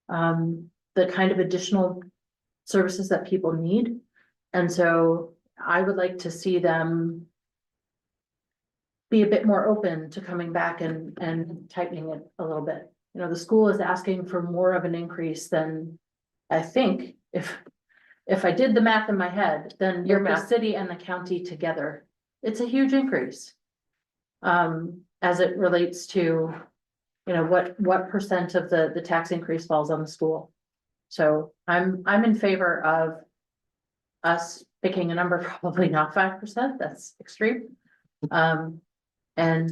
the kind of additional services that people need. And so I would like to see them be a bit more open to coming back and tightening it a little bit. You know, the school is asking for more of an increase than, I think, if I did the math in my head, then Your with the math. city and the county together, it's a huge increase. As it relates to, you know, what percent of the tax increase falls on the school. So I'm in favor of us picking a number, probably not 5%, that's extreme. And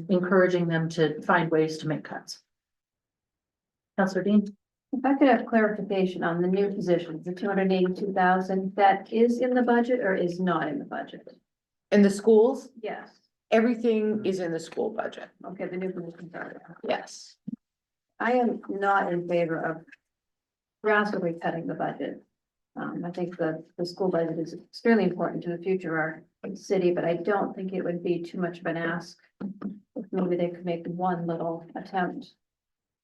encouraging them to find ways to make cuts. Counselor Dean? If I could have clarification on the new positions, the 282,000, that is in the budget or is not in the budget? In the schools, Yes, everything is in the school budget. okay, the new positions are there. Yes. I am not in favor of drastically cutting the budget. I think the school budget is extremely important to the future of our city, but I don't think it would be too much of an ask. If maybe they could make one little attempt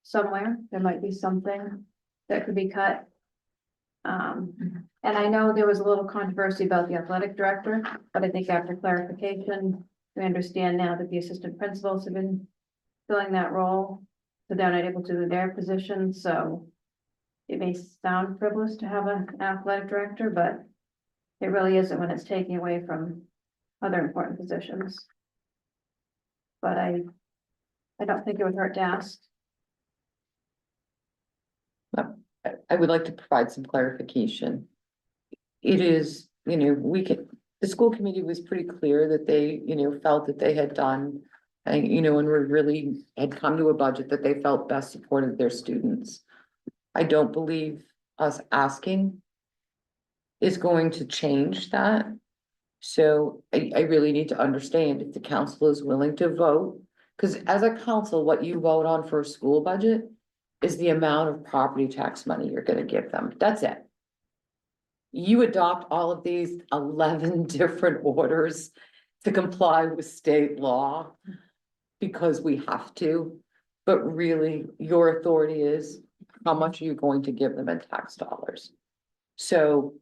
somewhere, there might be something that could be cut. And I know there was a little controversy about the athletic director, but I think after clarification, we understand now that the assistant principals have been filling that role. So they're not able to do their position, so it may sound frivolous to have an athletic director, but it really isn't when it's taking away from other important positions. But I don't think it would hurt to ask. I would like to provide some clarification. It is, you know, the school committee was pretty clear that they, you know, felt that they had done, you know, and were really had come to a budget that they felt best supported their students. I don't believe us asking is going to change that. So I really need to understand if the council is willing to vote, because as a council, what you vote on for a school budget is the amount of property tax money you're gonna give them. That's it. You adopt all of these 11 different orders to comply with state law because we have to, but really your authority is how much are you going to give them in tax dollars? So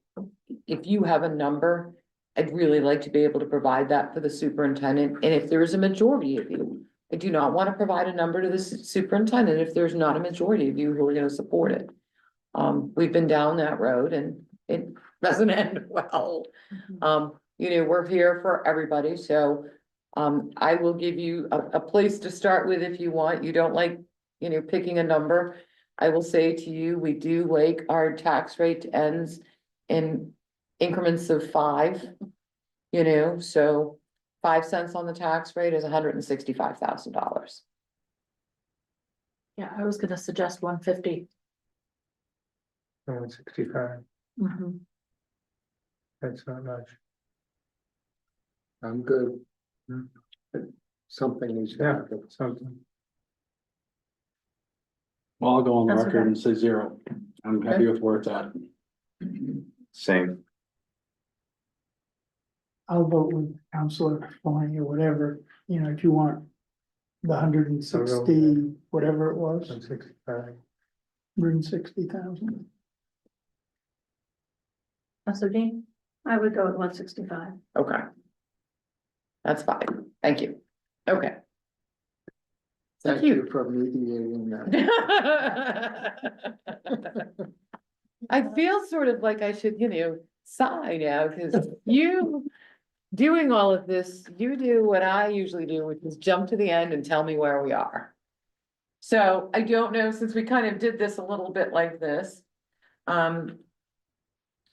if you have a number, I'd really like to be able to provide that for the superintendent. And if there is a majority of you, I do not want to provide a number to the superintendent if there's not a majority of you who are going to support it. We've been down that road and it doesn't end well. You know, we're here for everybody, so I will give you a place to start with if you want. You don't like, you know, picking a number. I will say to you, we do like our tax rate ends in increments of 5, you know, so 5 cents on the tax rate is $165,000. Yeah, I was gonna suggest 150. 165, Mhm. that's not much. I'm good. Something needs to Yeah, happen. something. Well, I'll go on the That's record okay. and say 0. I'm happy with where it's at. Same. I'll vote with Counselor Fawning or whatever, you know, if you want the 160, whatever it was, 165. 160,000. Counselor Dean? I would go with 165. Okay. That's fine. Thank you. Okay. Thank you for mediating that. I feel sort of like I should, you know, sigh now, because you doing all of this, you do what I usually do, which is jump to the end and tell me where we are. So I don't know, since we kind of did this a little bit like this. And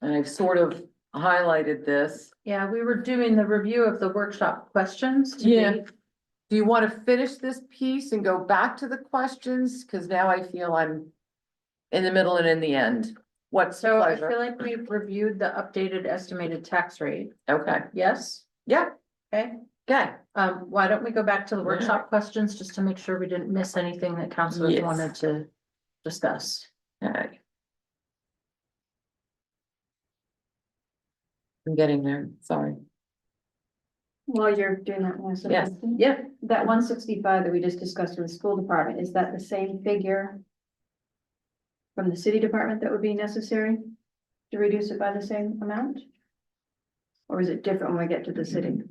I've sort of highlighted this. Yeah, we were doing the review of the workshop questions. Yeah. today. Do you want to finish this piece and go back to the questions? Because now I feel I'm in the middle and in the end? What's the So I pleasure? feel like we've reviewed the updated estimated tax rate. Okay, Yes? yeah, Okay. okay. Why don't we go back to the Yeah. workshop questions just to make sure we didn't miss anything that councilors Yes. wanted to discuss? Okay. I'm getting there, sorry. While you're doing that, Vanessa, Yes. Yeah. that 165 that we just discussed with the school department, is that the same figure from the city department that would be necessary to reduce it by the same amount? Or is it different when we get to the city?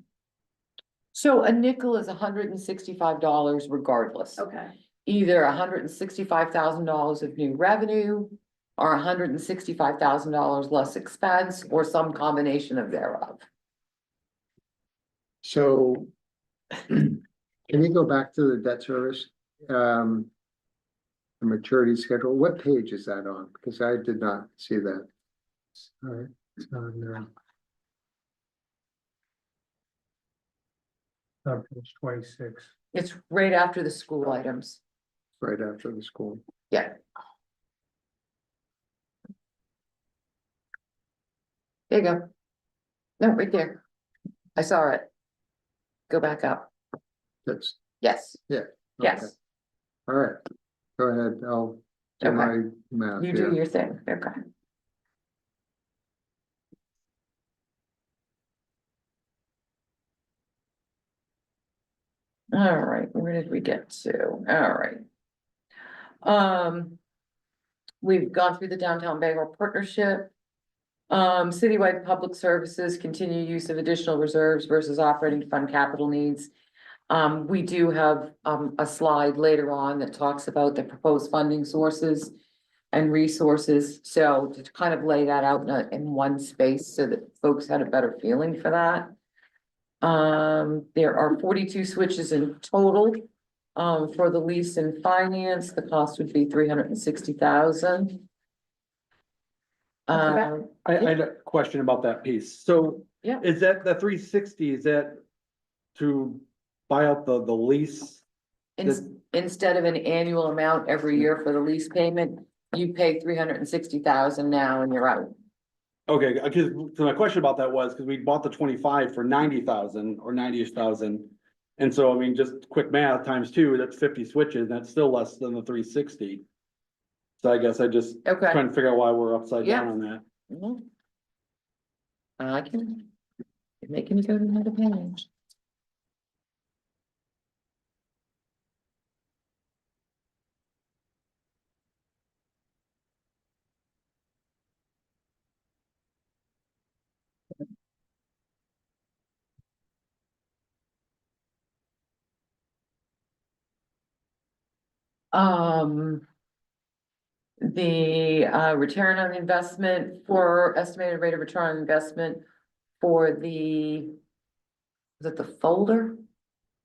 So a nickel is $165 regardless. Okay, Either $165,000 of new revenue or $165,000 less expense or some combination of thereof. So can you go back to the debt service? The maturity schedule, what page is that on? Because I did not see that. All right, it's on, Page 26. It's right after the school items. right after the school. Yeah. There you go. No, right there. I saw it. Go back up. That's, Yes, yeah. okay. yes. All right, go ahead, I'll do Okay. my math You do here. your thing. Okay. All right, where did we get to? All right. We've gone through the downtown Bangor partnership. Citywide public services, continued use of additional reserves versus operating to fund capital needs. We do have, a slide later on that talks about the proposed funding sources and resources. So to kind of lay that out in one space so that folks had a better feeling for that. There are 42 switches in total. For the lease and finance, the cost would be $360,000. I had a question about that piece. So Yeah. is that the 360, is that to buy out the lease? Instead of an annual amount every year for the lease payment, you pay $360,000 now and you're out. Okay, because so my question about that was, because we bought the 25 for 90,000 or 90,000. And so, I mean, just quick math times 2, that's 50 switches, that's still less than the 360. So I guess I just Okay. trying to figure out why we're upside Yeah. down on that. Mhm. I can, you're making me go to another page. The return on investment for estimated rate of return on investment for the, is it the folder?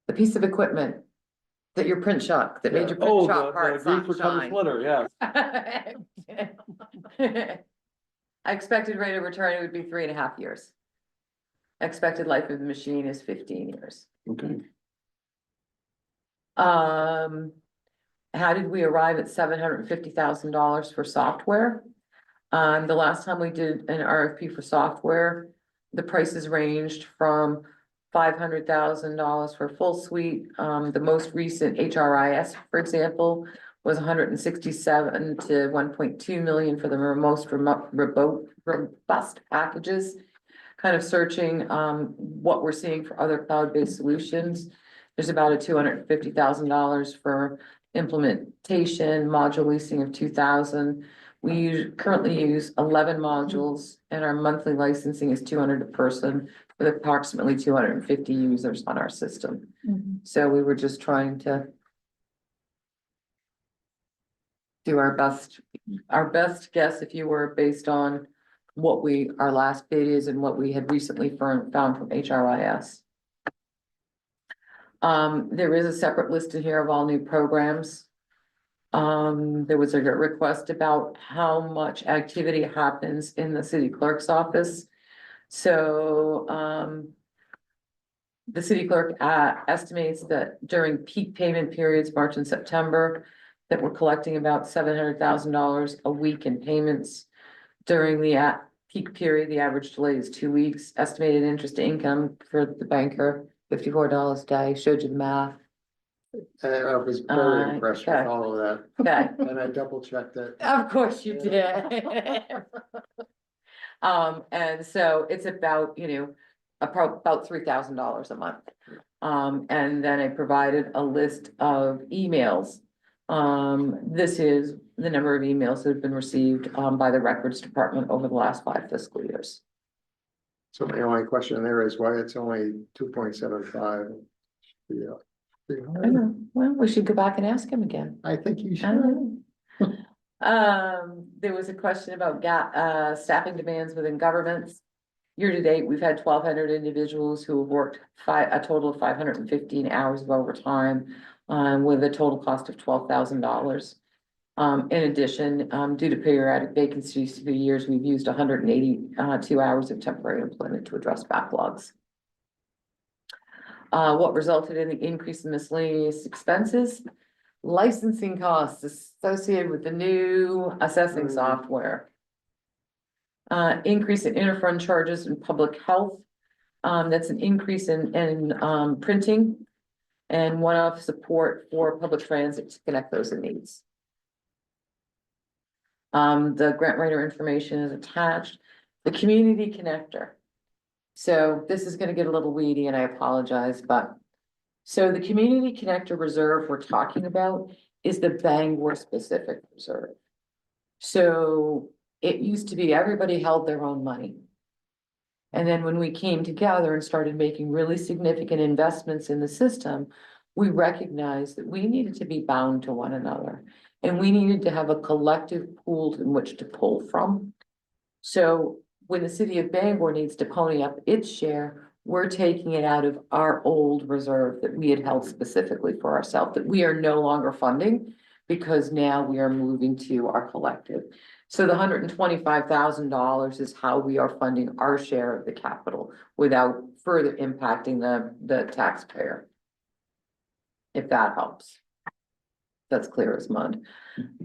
The piece of equipment that your print shop, that made your print Oh, shop the parts grease for cover shine. splitter, yeah. Expected rate of return would be 3.5 years. Expected life of the machine is 15 years. Okay. How did we arrive at $750,000 for software? The last time we did an RFP for software, the prices ranged from $500,000 for full suite. The most recent HRIS, for example, was 167 to 1.2 million for the most robust packages. Kind of searching what we're seeing for other cloud-based solutions. There's about a $250,000 for implementation, module leasing of 2,000. We currently use 11 modules and our monthly licensing is 200 a person with approximately 250 users on our system. So we were just trying to do our best guess, if you were, based on what our last bid is and what we had recently found from HRIS. There is a separate list in here of all new programs. There was a request about how much activity happens in the city clerk's office. So, the city clerk estimates that during peak payment periods, March and September, that we're collecting about $700,000 a week in payments during the peak period. The average delay is 2 weeks. Estimated interest income for the banker, $54 a day. Showed you the math. And I was very impressed with okay. all of that, Okay. and I double checked it. Of course you did. And so it's about, about $3,000 a month. And then I provided a list of emails. This is the number of emails that have been received, by the records department over the last 5 fiscal years. So my only question there is why it's only 2.75. Yeah. I know. Well, we should go back and ask him again. I think you I should. don't know. There was a question about staffing demands within governments. Year to date, we've had 1,200 individuals who have worked a total of 515 hours of overtime, with a total cost of $12,000. In addition, due to periodic vacancies through the years, we've used 182 hours of temporary employment to address backlogs. What resulted in the increase in miscellaneous expenses? Licensing costs associated with the new assessing software. Increase in interfund charges in public health. That's an increase in printing and one-off support for public transit to connect those in needs. The grant writer information is attached. The community connector. So this is gonna get a little weedy and I apologize, but. So the community connector reserve we're talking about is the Bangor specific reserve. So it used to be everybody held their own money. And then when we came together and started making really significant investments in the system, we recognized that we needed to be bound to one another. And we needed to have a collective pool in which to pull from. So when the city of Bangor needs to pony up its share, we're taking it out of our old reserve that we had held specifically for ourselves, that we are no longer funding because now we are moving to our collective. So the $125,000 is how we are funding our share of the capital without further impacting the taxpayer. If that helps. That's clear as mud,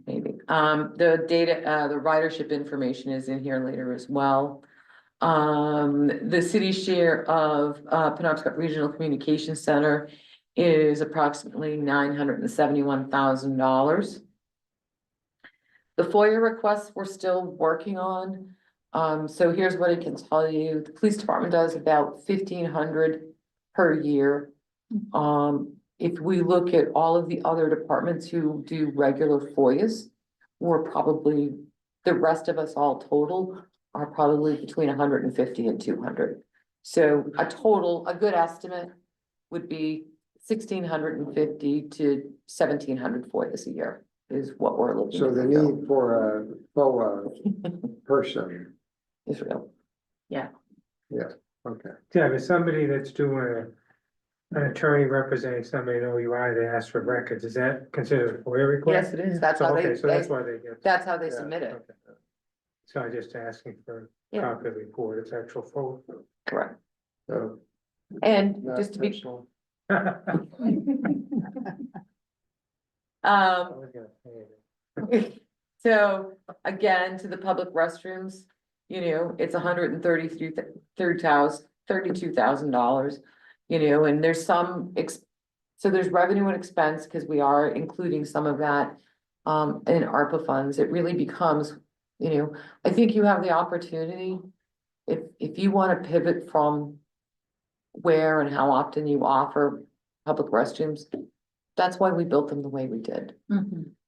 maybe. The data, the ridership information is in here later as well. The city share of Penobscot Regional Communications Center is approximately $971,000. The FOIA requests we're still working on. So here's what I can tell you. The police department does about 1,500 per year. If we look at all of the other departments who do regular FOIAs, we're probably, the rest of us all total are probably between 150 and 200. So a good estimate would be 1,650 to 1,700 FOIAs a year is what we're looking. So the need for a FOA person, is real. yeah, okay. Yeah, but somebody that's doing an attorney representing somebody in OUI, they ask for records, is that considered a FOIA request? Yes, it is. That's So, how okay, they, so that's why they get. that's how they Yeah, submit it. Okay. So I'm just asking for a Yeah. copy of the report, it's actual FOIA. Correct. So, And not just to be, personal. I was gonna say it. so again, to the public restrooms, it's $132,000, and there's some so there's revenue and expense because we are including some of that in ARPA funds. It really becomes, I think you have the opportunity if you want to pivot from where and how often you offer public restrooms, that's why we built them the way we did.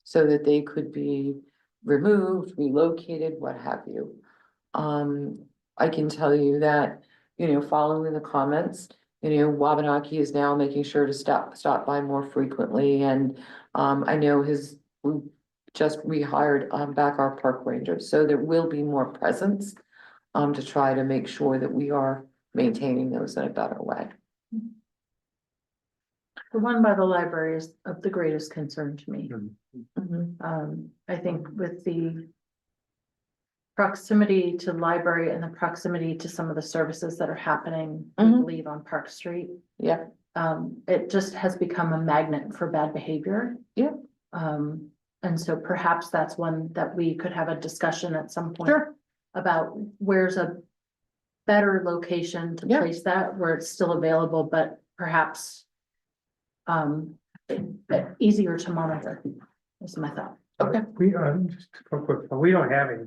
So that they could be removed, relocated, what have you. I can tell you that, following the comments, Wabanaki is now making sure to stop by more frequently. And I know we just rehired back our park rangers. So there will be more presence to try to make sure that we are maintaining those in a better way. The one by the library is of the greatest concern to me. I think with the proximity to library and the proximity to some of the services that are happening, I believe, on Park Street. Yeah. It just has become a magnet for bad behavior. Yeah. And so perhaps that's one that we could have a discussion at some point. Sure. About where's a better location to Yeah. place that, where it's still available, but perhaps. Easier to monitor, is my thought. Okay. We, just real quick, we don't have any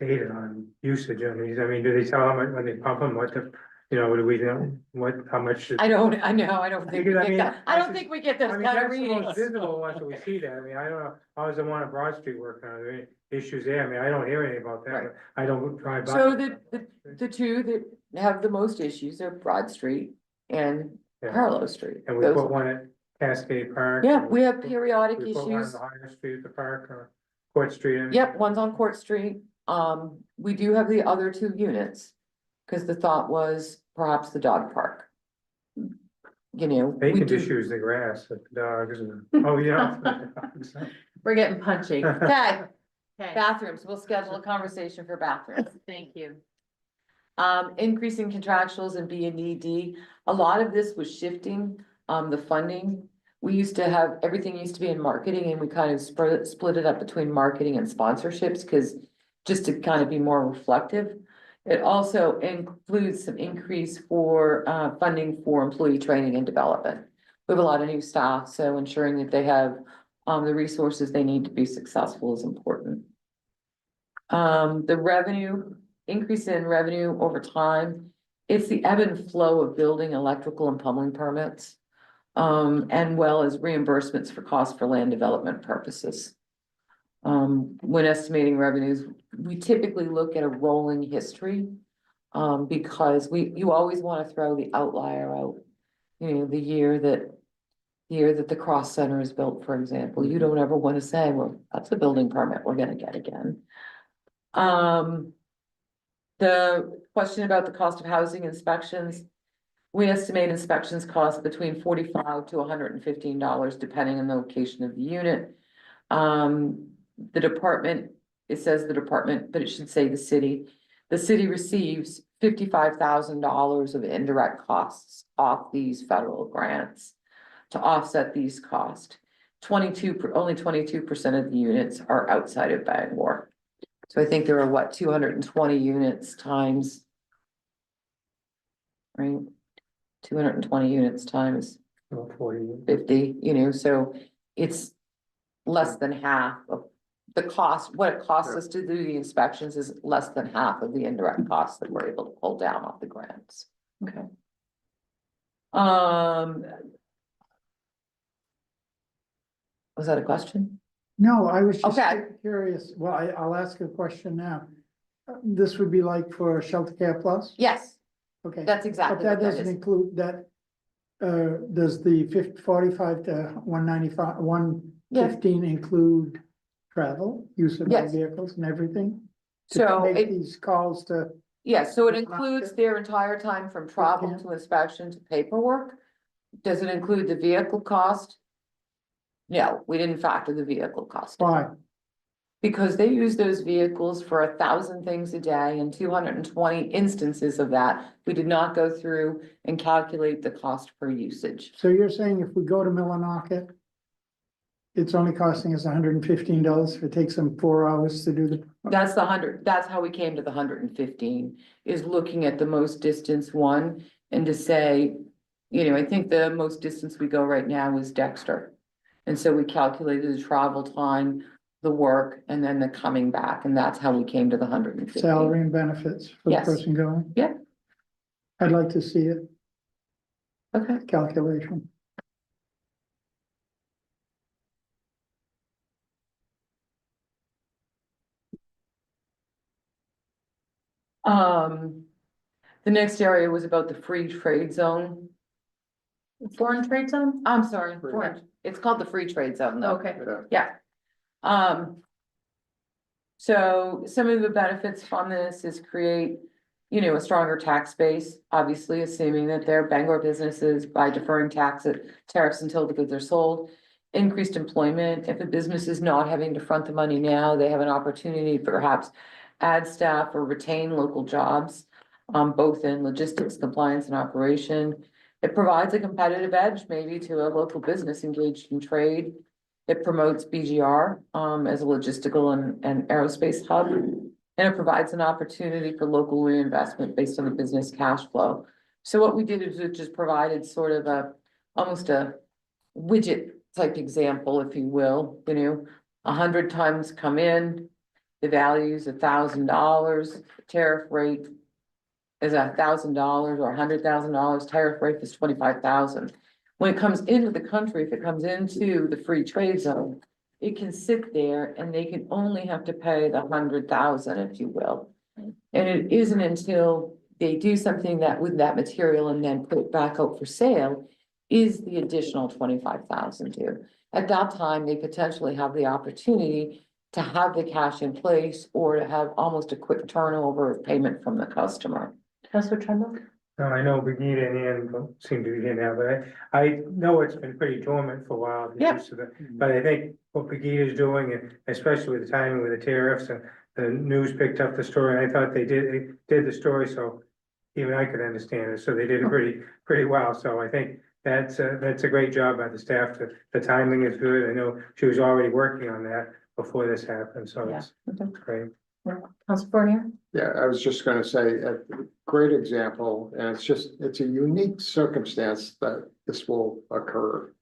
data on usage of these. I mean, do they tell how much when they pump them, what the, you know, do we know what, how much? I don't think, Because, I mean, I don't think we get those I mean, kind of that's the most readings. visible ones that we see that. I mean, I don't know, how's the one on Broad Street working on, any issues there? I mean, I don't hear anything about Right. that. I don't drive by. So the two that have the most issues are Broad Street and Yeah. Harlow Street. And we Those- put one at Cascade Park. Yeah, and we have put- periodic we put one on issues. the Higher Street at the park, or Court Street. and- Yep, one's on Court Street. We do have the other two units. Cause the thought was perhaps the dog park. You know. They we can do- just use the grass with the dogs and, oh, yeah. We're getting punchy. Okay, Okay, bathrooms, we'll schedule a conversation for bathrooms. thank you. Increasing contractuals in B and D. A lot of this was shifting, the funding. We used to have, everything used to be in marketing and we kind of split it up between marketing and sponsorships, cause just to kind of be more reflective. It also includes some increase for, funding for employee training and development. We have a lot of new staff, so ensuring that they have, the resources they need to be successful is important. The revenue, increase in revenue over time, it's the ebb and flow of building, electrical and plumbing permits. And well as reimbursements for costs for land development purposes. When estimating revenues, we typically look at a rolling history. Because you always want to throw the outlier out. You know, the year that the Cross Center is built, for example, you don't ever want to say, well, that's a building permit we're gonna get again. The question about the cost of housing inspections. We estimate inspections cost between $45 to $115, depending on the location of the unit. The department, it says the department, but it should say the city. The city receives $55,000 of indirect costs off these federal grants to offset these costs. Only 22% of the units are outside of Bangor. So I think there are what, 220 units times. Right? 220 units times 50, you know, so it's less than half of the cost. What it costs us to do the inspections is less than half of the indirect costs that we're able to pull down off the grants. Okay. Was that a question? No, I was just Okay. curious. Well, I'll ask a question now. This would be like for Shelter Care Plus? Yes, Okay. that's But exactly that what that doesn't is. include that, does the 45 to 195, 115 include travel, use of our Yes. vehicles and everything? To So make it, these calls to, yes, so it it's not includes good. their entire time from travel Okay. to inspection to paperwork. Does it include the vehicle cost? No, we didn't factor the vehicle cost. why? Because they use those vehicles for 1,000 things a day and 220 instances of that. We did not go through and calculate the cost per usage. So you're saying if we go to Millinocket, it's only costing us $115 if it takes them 4 hours to do the. That's that's how we came to the 115, is looking at the most distance one and to say, you know, I think the most distance we go right now is Dexter. And so we calculated the travel time, the work, and then the coming back, and that's how we came to the 115. Salary and benefits for the Yes. person going? Yeah. I'd like to see it, Okay. calculation. The next area was about the free trade zone. Foreign trade zone? I'm sorry, it's called the free trade zone though. Okay. Yeah. So some of the benefits from this is create, you know, a stronger tax base, obviously assuming that they're Bangor businesses by deferring tariffs until the goods are sold. Increased employment. If a business is not having to front the money now, they have an opportunity to perhaps add staff or retain local jobs, both in logistics, compliance and operation. It provides a competitive edge maybe to a local business engaged in trade. It promotes BGR, as a logistical and aerospace hub. And it provides an opportunity for local reinvestment based on the business cash flow. So what we did is it just provided sort of almost a widget type example, if you will, 100 tons come in, the value is $1,000, tariff rate is $1,000 or $100,000, tariff rate is 25,000. When it comes into the country, if it comes into the free trade zone, it can sit there and they can only have to pay the 100,000, if you will. And it isn't until they do something that with that material and then put it back out for sale is the additional 25,000 due. At that time, they potentially have the opportunity to have the cash in place or to have almost a quick turnover of payment from the customer. Counselor Trumbull? No, I know Brigida and Ann don't seem to be here now, but I know it's been pretty dormant for a while. the Yeah. use of it. But I think what Brigida is doing, and especially with the timing with the tariffs and the news picked up the story, and I thought they did the story, so even I could understand it, so they did it pretty well, so I think that's a great job by the staff, the timing is good, I know she was already working on that before this happened, so it's great. Counselor Fournier? Yeah, I was just gonna say, a great example, and it's a unique circumstance that this will occur.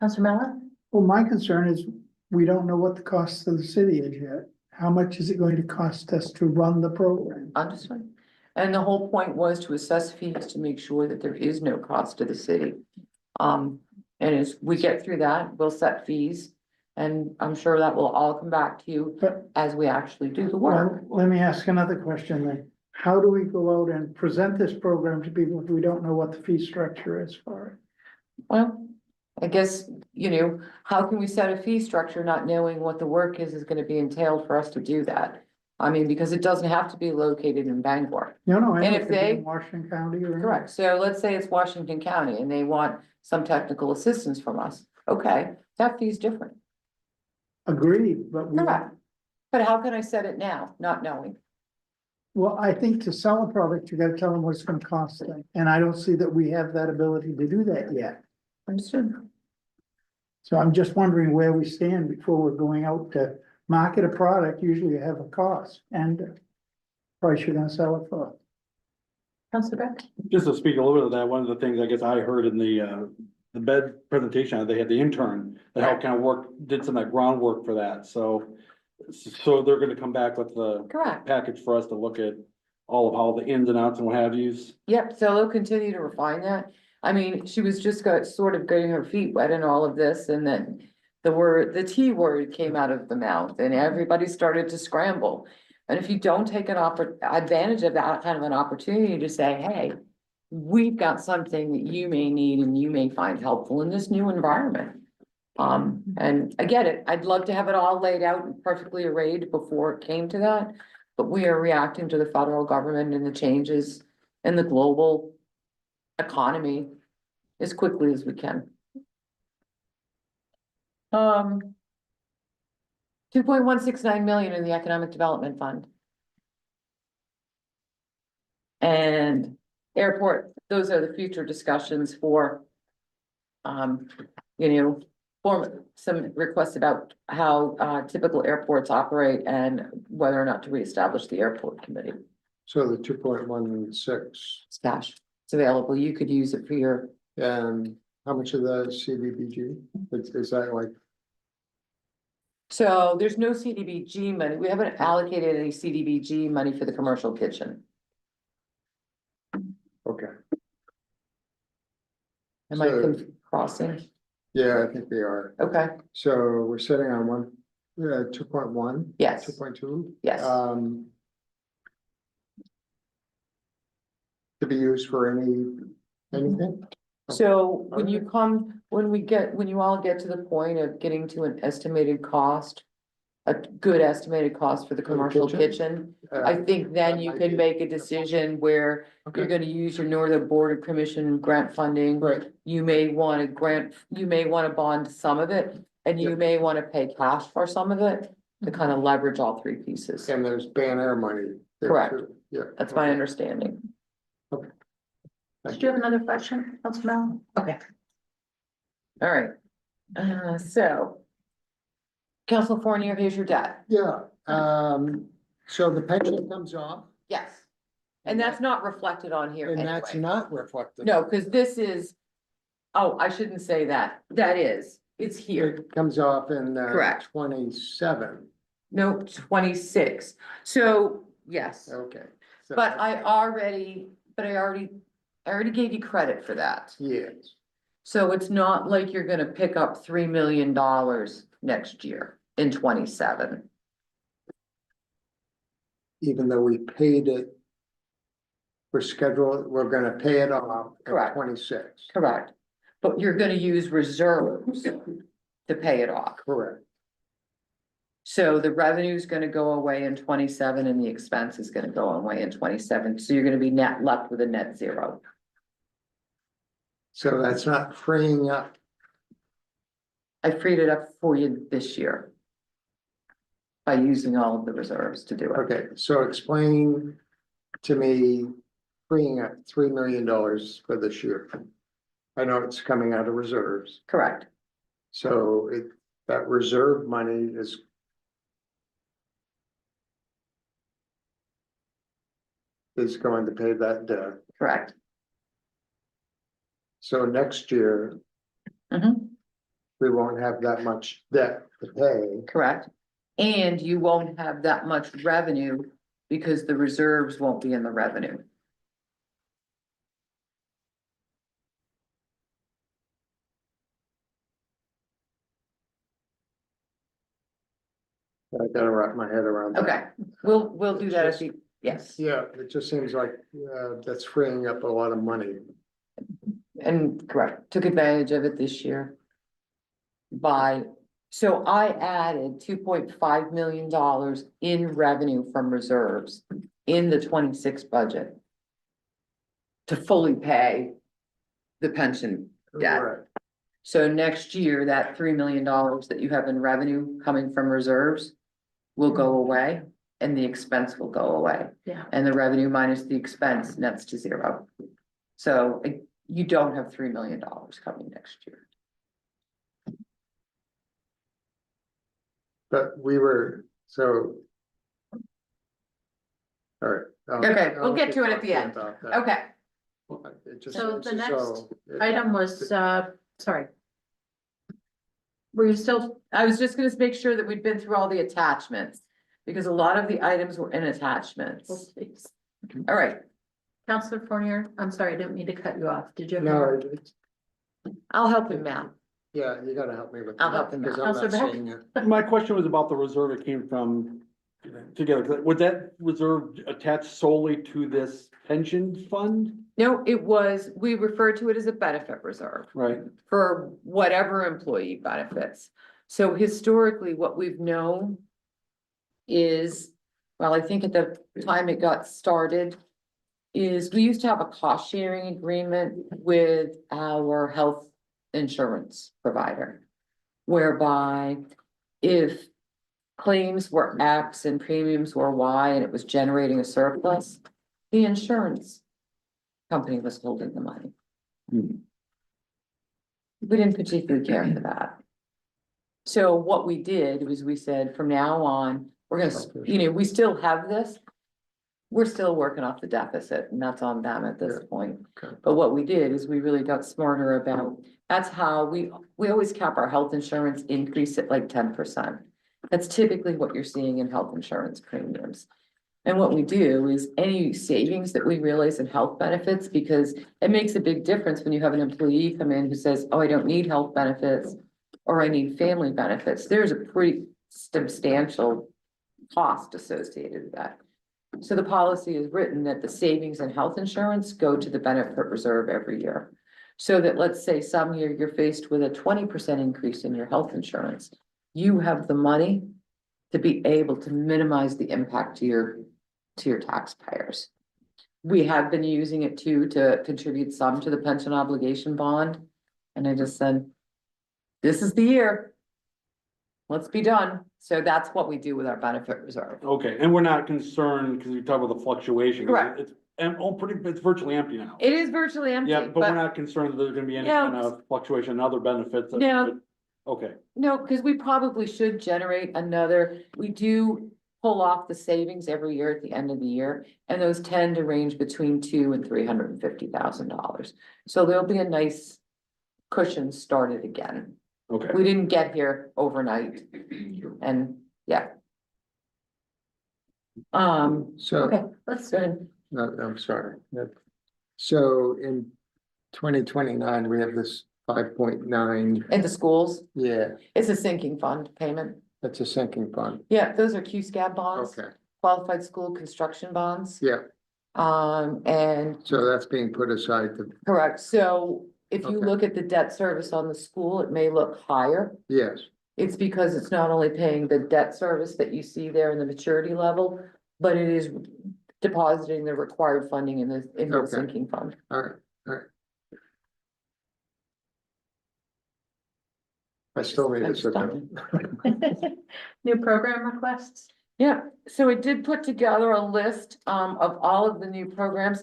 Counselor Mellon? Well, my concern is we don't know what the cost of the city is yet. How much is it going to cost us to run the program? Understood. And the whole point was to assess fees to make sure that there is no cost to the city. And as we get through that, we'll set fees. And I'm sure that will all come back to you But as we actually do the work. well, let me ask another question then. How do we go out and present this program to people if we don't know what the fee structure is for it? Well, I guess, how can we set a fee structure not knowing what the work is gonna be entailed for us to do that? I mean, because it doesn't have to be located in Bangor. No, I And know if it could be they- in Washington County or. Correct. So let's say it's Washington County and they want some technical assistance from us. Okay, that fee's different. Agreed, but we. Correct. But how can I set it now, not knowing? Well, I think to sell a product, you gotta tell them what it's gonna cost them, and I don't see that we have that ability to do that yet. Understood. So I'm just wondering where we stand before we're going out to market a product, usually you have a cost and price you're gonna sell it for. Counselor Beck? Just to speak a little bit of that, one of the things I guess I heard in the bed presentation, they had the intern that helped kind of did some of that groundwork for that, so they're gonna come back with the Correct. package for us to look at all of how the ins and outs and what have yous. Yep, so they'll continue to refine that. I mean, she was just sort of getting her feet wet in all of this and then the T word came out of the mouth and everybody started to scramble. And if you don't take advantage of that kind of an opportunity to say, hey, we've got something that you may need and you may find helpful in this new environment. And I get it. I'd love to have it all laid out and perfectly arrayed before it came to that. But we are reacting to the federal government and the changes in the global economy as quickly as we can. 2.169 million in the Economic Development Fund. And airport, those are the future discussions for, form some requests about how typical airports operate and whether or not to reestablish the airport committee. So the 2.16, It's cash. It's available. You could use it for your, and how much of the CDBG? Is that like, so there's no CDBG money. We haven't allocated any CDBG money for the commercial kitchen. okay, Am I So- crossing? yeah, I think they are. Okay, So we're sitting on 2.1, yes, 2.2. yes. To be used for anything? So when you all get to the point of getting to an estimated cost, a good estimated cost for the the commercial kitchen? kitchen, I think then you can make a decision where you're Okay, gonna use your Northern Border Commission grant funding. right, You may want to bond some of it, and you Yeah. may want to pay cash for some of it to kind of leverage all three pieces. and there's Ban Air money. there Correct. too. Yeah. That's my understanding. Did you have another question, Counselor Mellon? Okay. All right. So. Council Fournier, here's your debt. Yeah, so the pension comes off, Yes. And that's not reflected on here and that's anyway. not reflected. No, because this is, oh, I shouldn't say that. That is, it's here. It comes off in Correct. 27, Nope, 26. So, yes, okay. So- but I already gave you credit for that. Yes, So it's not like you're gonna pick up $3 million next year in 27. even though we paid it. We're scheduled, we're gonna pay it off at Correct. 26, Correct. But you're gonna use reserves to pay it off. correct. So the revenue is gonna go away in 27 and the expense is gonna go away in 27. So you're gonna be left with a net zero. So that's not freeing up, I freed it up for you this year. By using all of the reserves to do it. okay, so explain to me freeing up $3 million for this year. I know it's coming out of reserves, Correct. so that reserve money is going to pay that debt. Correct. So next year, Mhm. we won't have that much debt to pay. Correct. And you won't have that much revenue because the reserves won't be in the revenue. I gotta wrap my head around that. Okay, we'll do that at the, yes. Yeah, it just seems like, that's freeing up a lot of money. And correct, took advantage of it this year. So I added $2.5 million in revenue from reserves in the 26 budget. To fully pay the pension debt. Right. So next year, that $3 million that you have in revenue coming from reserves will go away and the expense will go away. Yeah. And the revenue minus the expense nets to zero. So you don't have $3 million coming next year. But we were, so. All right. Okay, we'll get to it at the end. Okay, So the next item was, sorry. Were you still, I was just gonna make sure that we'd been through all the attachments, because a lot of the items were in attachments. please, All right, Counselor Fournier, I'm sorry, I didn't mean to cut you off. Did you? have No, more? I'll help him out. yeah, you gotta help me with I'll that, help him because out. I'm Counselor not Beck? seeing it. My question was about the reserve it came from together. Would that reserve attach solely to this pension fund? No, we refer to it as a benefit reserve. Right, For whatever employee benefits. So historically, what we've known is, well, I think at the time it got started, is we used to have a cost sharing agreement with our health insurance provider. Whereby if claims were X and premiums were Y and it was generating a surplus, the insurance company was holding the money. Hmm. We didn't particularly care for that. So what we did was we said, from now on, we're gonna, we still have this. We're still working off the deficit and that's on them at this point. Okay. But what we did is we really got smarter about, that's how we always cap our health insurance increase at like 10%. That's typically what you're seeing in health insurance premiums. And what we do is any savings that we realize in health benefits, because it makes a big difference when you have an employee come in who says, oh, I don't need health benefits, or I need family benefits. There's a pretty substantial cost associated with that. So the policy is written that the savings in health insurance go to the benefit reserve every year. So that, let's say some year you're faced with a 20% increase in your health insurance, you have the money to be able to minimize the impact to your taxpayers. We have been using it too, to contribute some to the pension obligation bond. And I just said, this is the year. Let's be done. So that's what we do with our benefit reserve. okay, and we're not concerned, because we talk about the fluctuation. Correct. It's virtually empty now. It is virtually empty, Yeah, but we're but not concerned that there's gonna be any No. kind of fluctuation in other benefits. No. Okay, No, because we probably should generate another, we do pull off the savings every year at the end of the year. And those tend to range between $200,000 and $350,000. So there'll be a nice cushion started again. okay. We didn't get here overnight and yeah. So, Okay, let's go ahead. no, I'm sorry. So in 2029, we have this 5.9, In the schools, yeah, it's a sinking fund payment. that's a sinking fund. Yeah, those are Q-SCAB bonds, Okay, qualified school construction bonds. yeah, And so that's being put aside to, correct, so if you Okay. look at the debt service on the school, it may look higher. yes, It's because it's not only paying the debt service that you see there in the maturity level, but it is depositing the required funding in the Okay. sinking fund. all right, all right. I still need to sit down. New program requests? Yeah, so I did put together a list of all of the new programs.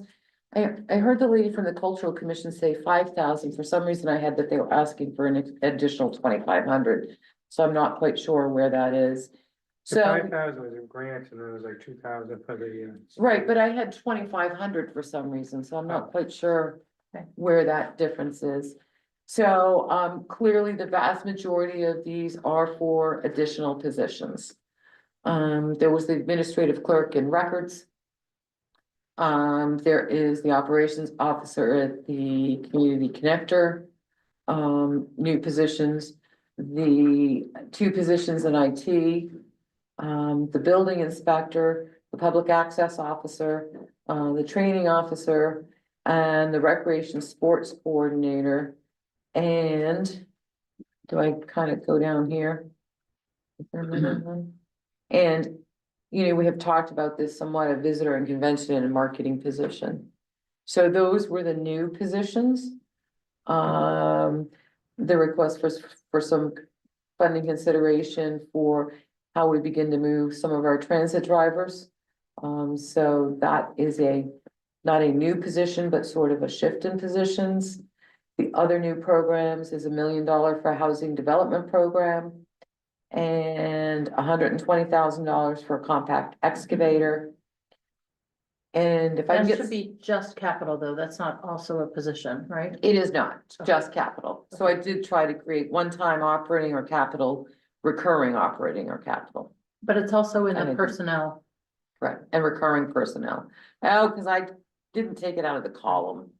I heard the lady from the Cultural Commission say 5,000. For some reason, I had that they were asking for an additional 2,500. So I'm not quite sure where that is. The So, 5,000 was in grants and then it was like 2,000 for the. right, but I had 2,500 for some reason, so I'm not quite sure where that difference is. So clearly, the vast majority of these are for additional positions. There was the administrative clerk in records. There is the operations officer at the community connector. New positions, the 2 positions in IT. The building inspector, the public access officer, the training officer, and the recreation sports coordinator. And do I kind of go down here? Is there another one? And, you know, we have talked about this somewhat, a visitor and convention and marketing position. So those were the new positions. The request for some funding consideration for how we begin to move some of our transit drivers. So that is not a new position, but sort of a shift in positions. The other new programs is $1 million for a housing development program. And $120,000 for a compact excavator. And if I That get, should be just capital though, that's not also a position, right? it is not just capital. So I did try to create one-time operating or capital, recurring operating or capital. But it's also in And the it- personnel. Right, and recurring personnel. Oh, because I didn't take it out of the column.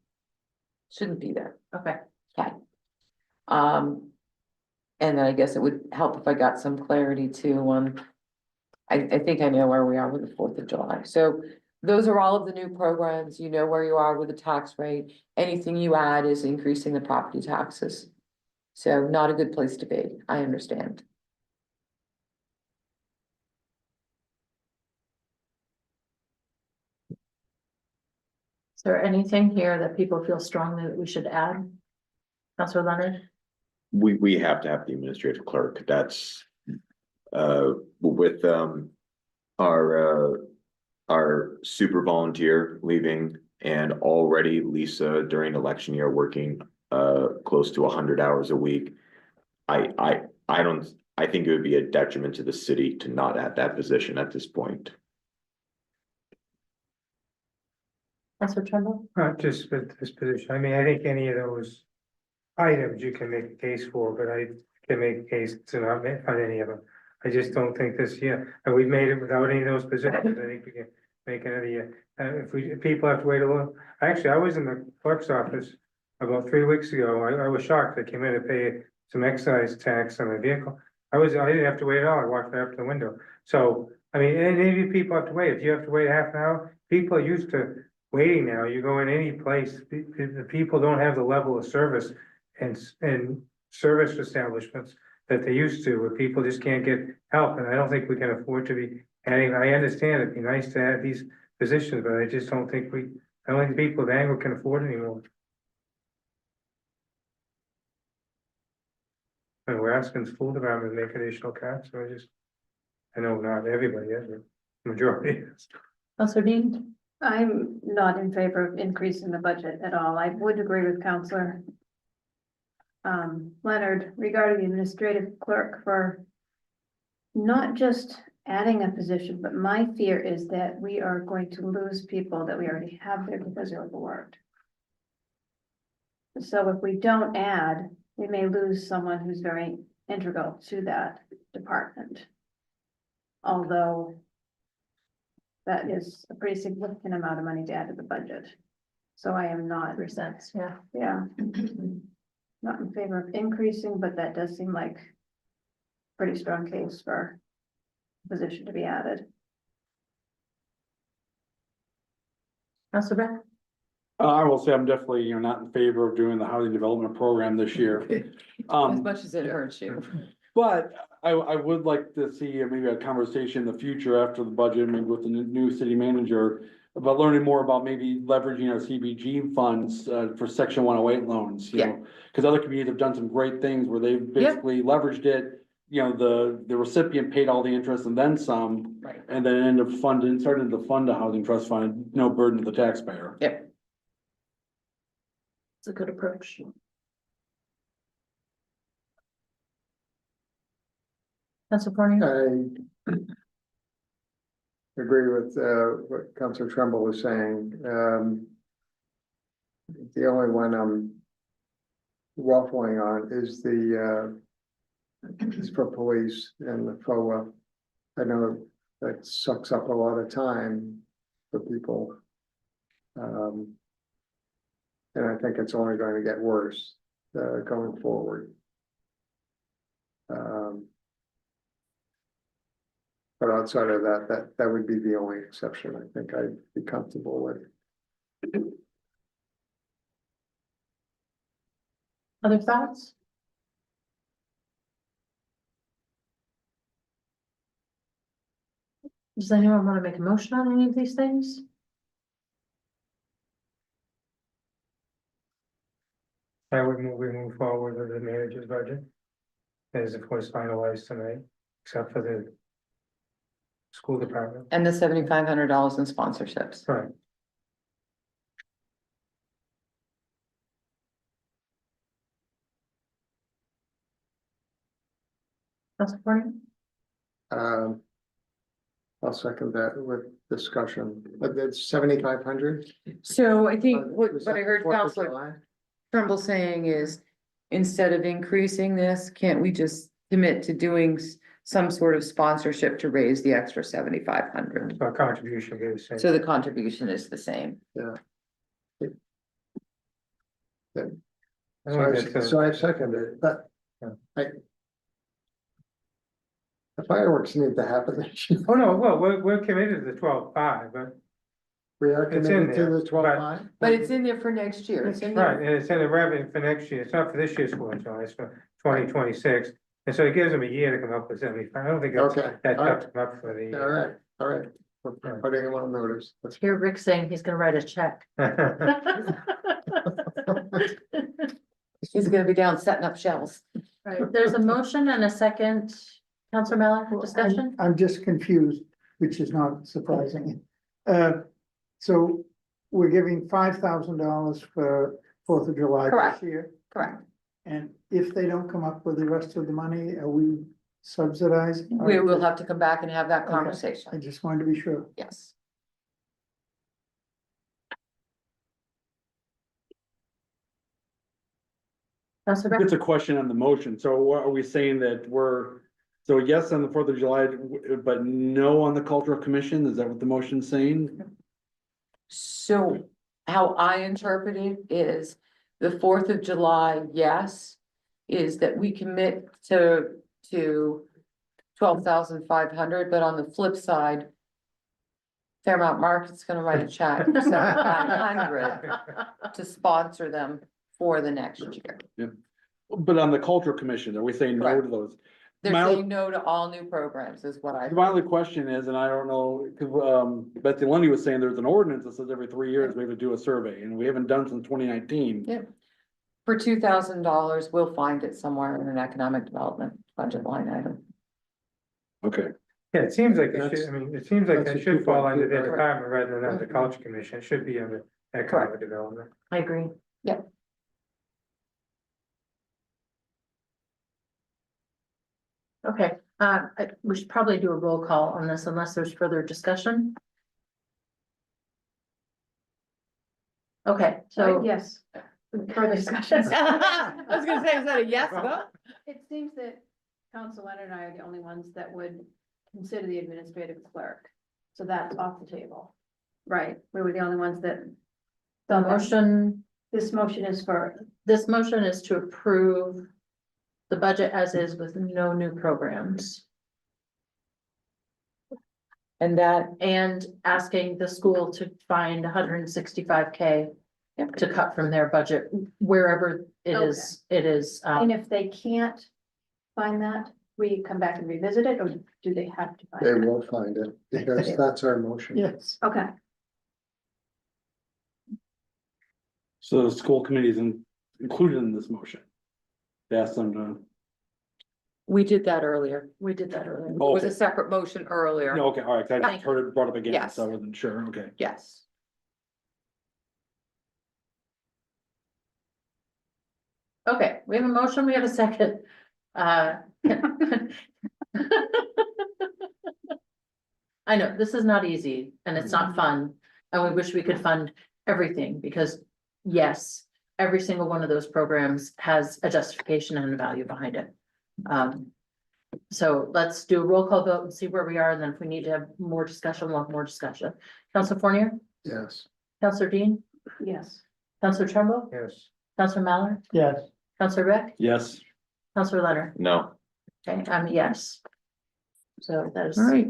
Shouldn't be there. Okay. Okay. And then I guess it would help if I got some clarity too. I think I know where we are with the 4th of July. So those are all of the new programs. You know where you are with the tax rate. Anything you add is increasing the property taxes. So not a good place to be. I understand. Is there anything here that people feel strongly that we should add? Counselor Leonard? We have to have the administrative clerk, that's with our super volunteer leaving and already Lisa during election year working close to 100 hours a week. I think it would be a detriment to the city to not add that position at this point. Counselor Trumbull? Not just with this position, I mean, I think any of those items you can make a case for, but I can make a case to not make on any of them. I just don't think this year, and we've made it without any of those positions, I think we can make another year. If people have to wait a little, actually, I was in the clerk's office about 3 weeks ago, I was shocked, I came in to pay some excise tax on my vehicle. I didn't have to wait at all, I walked right up to the window, so, I mean, any of you people have to wait, if you have to wait half an hour, people are used to waiting now, you go in any place, the people don't have the level of service and service establishments that they used to, where people just can't get help, and I don't think we can afford to be adding, I understand it'd be nice to add these positions, but I just don't think I don't think the people of Bangor can afford anymore. And we're asking the school department to make additional cuts, so I know not everybody is, but majority is. Counselor Dean? I'm not in favor of increasing the budget at all. I would agree with Counselor Leonard regarding the administrative clerk for not just adding a position, but my fear is that we are going to lose people that we already have there because they're overworked. So if we don't add, we may lose someone who's very integral to that department. Although that is a pretty significant amount of money to add to the budget. So I am not, Percents, yeah. yeah, not in favor of increasing, but that does seem like a pretty strong case for a position to be added. Councilor Brett? I will say I'm definitely, not in favor of doing the housing development program this year. As much as it hurts you. But I would like to see maybe a conversation in the future after the budget, maybe with the new city manager. About learning more about maybe leveraging our CBG funds for section 108 loans, Yeah. Cause other communities have done some great things where they've basically leveraged it. The recipient paid all the interest and then some, Right. and then ended up started to fund a housing trust fund, no burden to the taxpayer. Yep. It's a good approach. Councilor Corning? I agree with what Councilor Trumbull was saying. The only one I'm waffling on is is for police and the FOA. I know that sucks up a lot of time for people. And I think it's only going to get worse going forward. But outside of that would be the only exception I think I'd be comfortable with. Other thoughts? Does anyone want to make a motion on any of these things? I would move, we move forward with the manager's budget. As of course finalized tonight, except for the school department. And the $7,500 in sponsorships. Right. Councilor Corning? I'll second that with discussion, but it's 7,500. So I think what I heard Councilor Trumbull saying is, instead of increasing this, can't we just commit to doing some sort of sponsorship to raise the extra 7,500? Our contribution will be the same. So the contribution is the same. Yeah. I think that's So I seconded it, but the fireworks need to happen this year. Oh, no, well, we're committed to the 12.5, but We are It's in committed to there, the 12.5. But it's in there for next year. It's in right, there. and it's in the revenue for next year. It's not for this year's school, it's for 2026. And so it gives them a year to come up with 75. I don't think that's Okay, that all tough right. to come up for the. All right. We're putting them on notice. That's- Hear Rick saying he's gonna write a check. He's gonna be down setting up shells. Right, there's a motion and a second. Councilor Mallon, discussion? I'm just confused, which is not surprising. So we're giving $5,000 for 4th of July Correct. this year. Correct. And if they don't come up with the rest of the money, are we subsidizing? We will have to come back and have that Okay. conversation. I just wanted to be sure. Yes. Councilor Beck? It's a question on the motion. So what are we saying that so yes on the 4th of July, but no on the cultural commission? Is that what the motion's saying? So how I interpret it is the 4th of July, yes, is that we commit to 12,500, but on the flip side, Fairmount Market's gonna write a check, 7,500 to sponsor them for the next year. But on the cultural commission, are we saying no Correct. to those? They're My- saying no to all new programs is what I. My only question is, and I don't know, cause Betsy Lundy was saying there's an ordinance that says every 3 years we have to do a survey, and we haven't done since 2019. Yeah. For $2,000, we'll find it somewhere in an economic development budget line item. Okay. Yeah, it seems like it That's- should, I mean, it seems like that's it a should fall under 2.2, their right? department rather than under the culture commission. It should be under economic development. I agree. Okay, we should probably do a roll call on this unless there's further discussion. Okay, so Yes, further discussion. I was gonna say, is that a yes vote? It seems that Council Leonard and I are the only ones that would consider the administrative clerk. So that's off the table. Right, we were the only ones that. the motion, This motion is for, this motion is to approve the budget as is with no new programs And that, and asking the school to find 165K to cut from their budget wherever it is, and if they can't find that, we come back and revisit it, or do they have to They find it? will find it, because that's our motion. Yes. Okay, So the school committee is included in this motion. They asked them to, we did that earlier. we did that earlier. It was a separate motion earlier. no, okay, all right, 'cause I Thank just heard it brought up again, Yes. so I wasn't sure, okay. Yes. Okay, we have a motion, we have a second. I know, this is not easy and it's not fun, and we wish we could fund everything, because yes, every single one of those programs has a justification and a value behind it. So let's do a roll call vote and see where we are, and then if we need to have more discussion, we'll have more discussion. Counselor Fournier, Yes. Counselor Dean, yes. Counselor Trumbull, Yes. Counselor Mallard, Yes. Counselor Rick, Yes, Counselor Leonard. No, Okay, yes. So that is All right,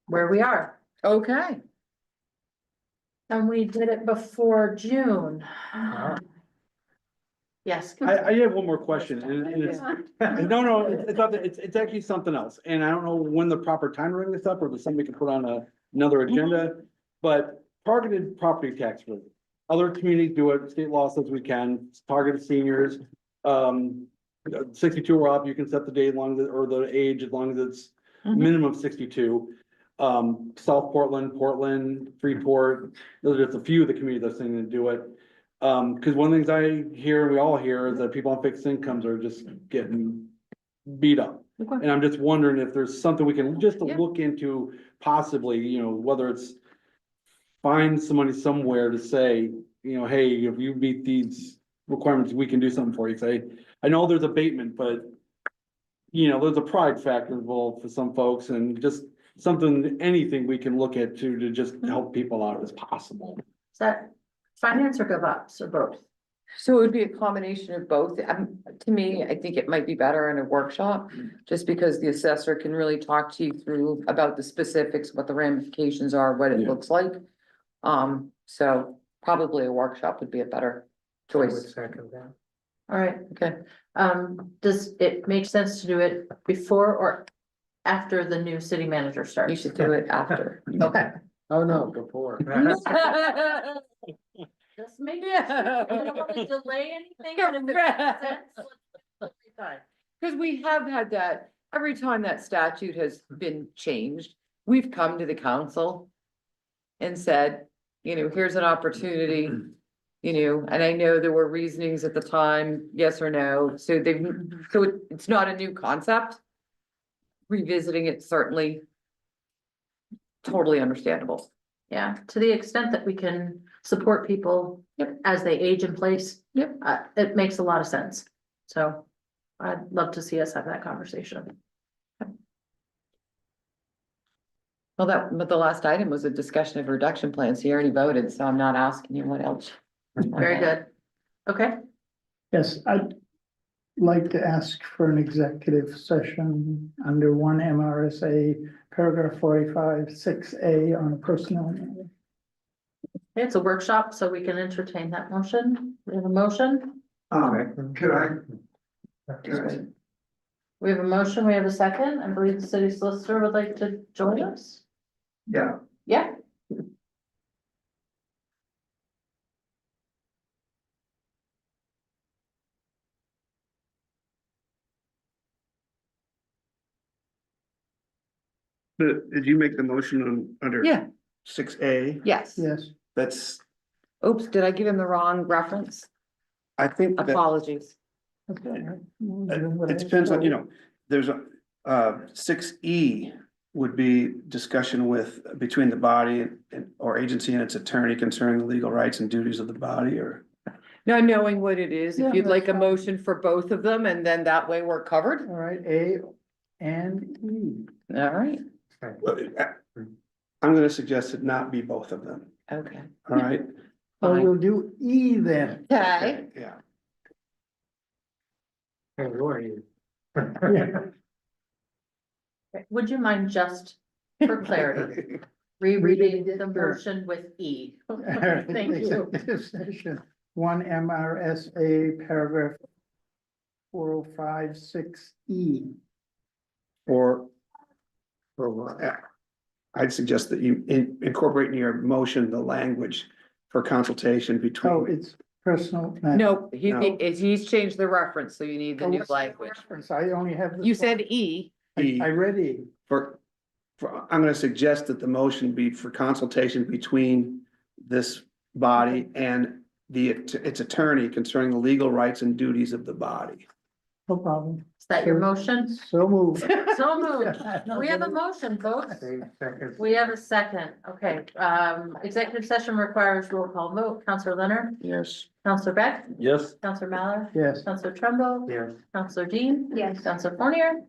where we are. okay. And we did it before June. Yes. I have one more question, and it's, no, it's not, it's actually something else, and I don't know when the proper time to bring this up, or if somebody can put on another agenda. But targeted property tax relief, other communities do it, state law says we can, it's targeted seniors. 62 or up, you can set the date as long as, or the age, as long as it's minimum 62. South Portland, Portland, Freeport, those are just a few of the communities that's saying to do it. Cause one of the things I hear, we all hear, is that people on fixed incomes are just getting beat up. And I'm just wondering if there's something we can just Yeah. look into, possibly, whether it's find somebody somewhere to say, hey, if you meet these requirements, we can do something for you. Say, I know there's abatement, but there's a pride factor involved for some folks, and just something, anything we can look at to just help people out as possible. Is that finance or GovOps or both? So it would be a combination of both. To me, I think it might be better in a workshop, just because the assessor can really talk to you through about the specifics, what the ramifications are, what it Yeah. looks like. So probably a workshop would be a better I would choice. second that. All right, Okay, does it make sense to do it before or after the new city manager you starts? should do it after. Okay. Oh, no, before. Just make it, we don't want to delay anything, but if it makes sense, let's decide. Cause we have had that, every time that statute has been changed, we've come to the council and said, here's an opportunity, and I know there were reasonings at the time, yes or no, so it's not a new concept. Revisiting it certainly totally understandable. Yeah, to the extent that we can support people as they age in place. Yep. It makes a lot of sense. So I'd love to see us have that conversation. Well, but the last item was a discussion of reduction plans. You already voted, so I'm not asking you what else. Very good. Okay, Yes, I'd like to ask for an executive session under 1 MRSA, paragraph 45(6)(a) on a personnel matter. it's a workshop, so we can entertain that motion. We have a motion. Could I? We have a motion, we have a second. I believe the city solicitor would like to join us. Yeah. Yeah. Did you make the motion on, under? Yeah, 6A? yes. Yes, That's, Oops, did I give him the wrong reference? I think that Apologies. it depends on, there's 6E would be discussion between the body or agency and its attorney concerning the legal rights and duties of the body, or? Not knowing what it is, Yeah, if you'd like a that's fine. motion for both of them, and then that way we're covered, All right, A and E. all right, I'm gonna suggest it not be both of them, okay. all right? Well, Fine. we'll do E then. Okay, Yeah. Hey, who are you? Would you mind just for clarity, rereading the motion with E? Thank you. Executive session, 1 MRSA paragraph 4056E. Or I'd suggest that you incorporate in your motion the language for consultation Oh, between. it's personal. matter. no, No. he's changed the reference, so you need the Oh, new what's the language. reference? I only have. this You one. said E, I read E. For, I'm gonna suggest that the motion be for consultation between this body and its attorney concerning the legal rights and duties of the body. No problem. Is that your motion? So moved. So moved. We have a motion, folks. Second. We have a second. Okay, executive session requires roll call vote. Counselor Leonard, Yes. Counselor Beck, Yes. Counselor Mallor, Yes. Counselor Trumbo, Yes. Counselor Dean, Yes. Counselor Fournier,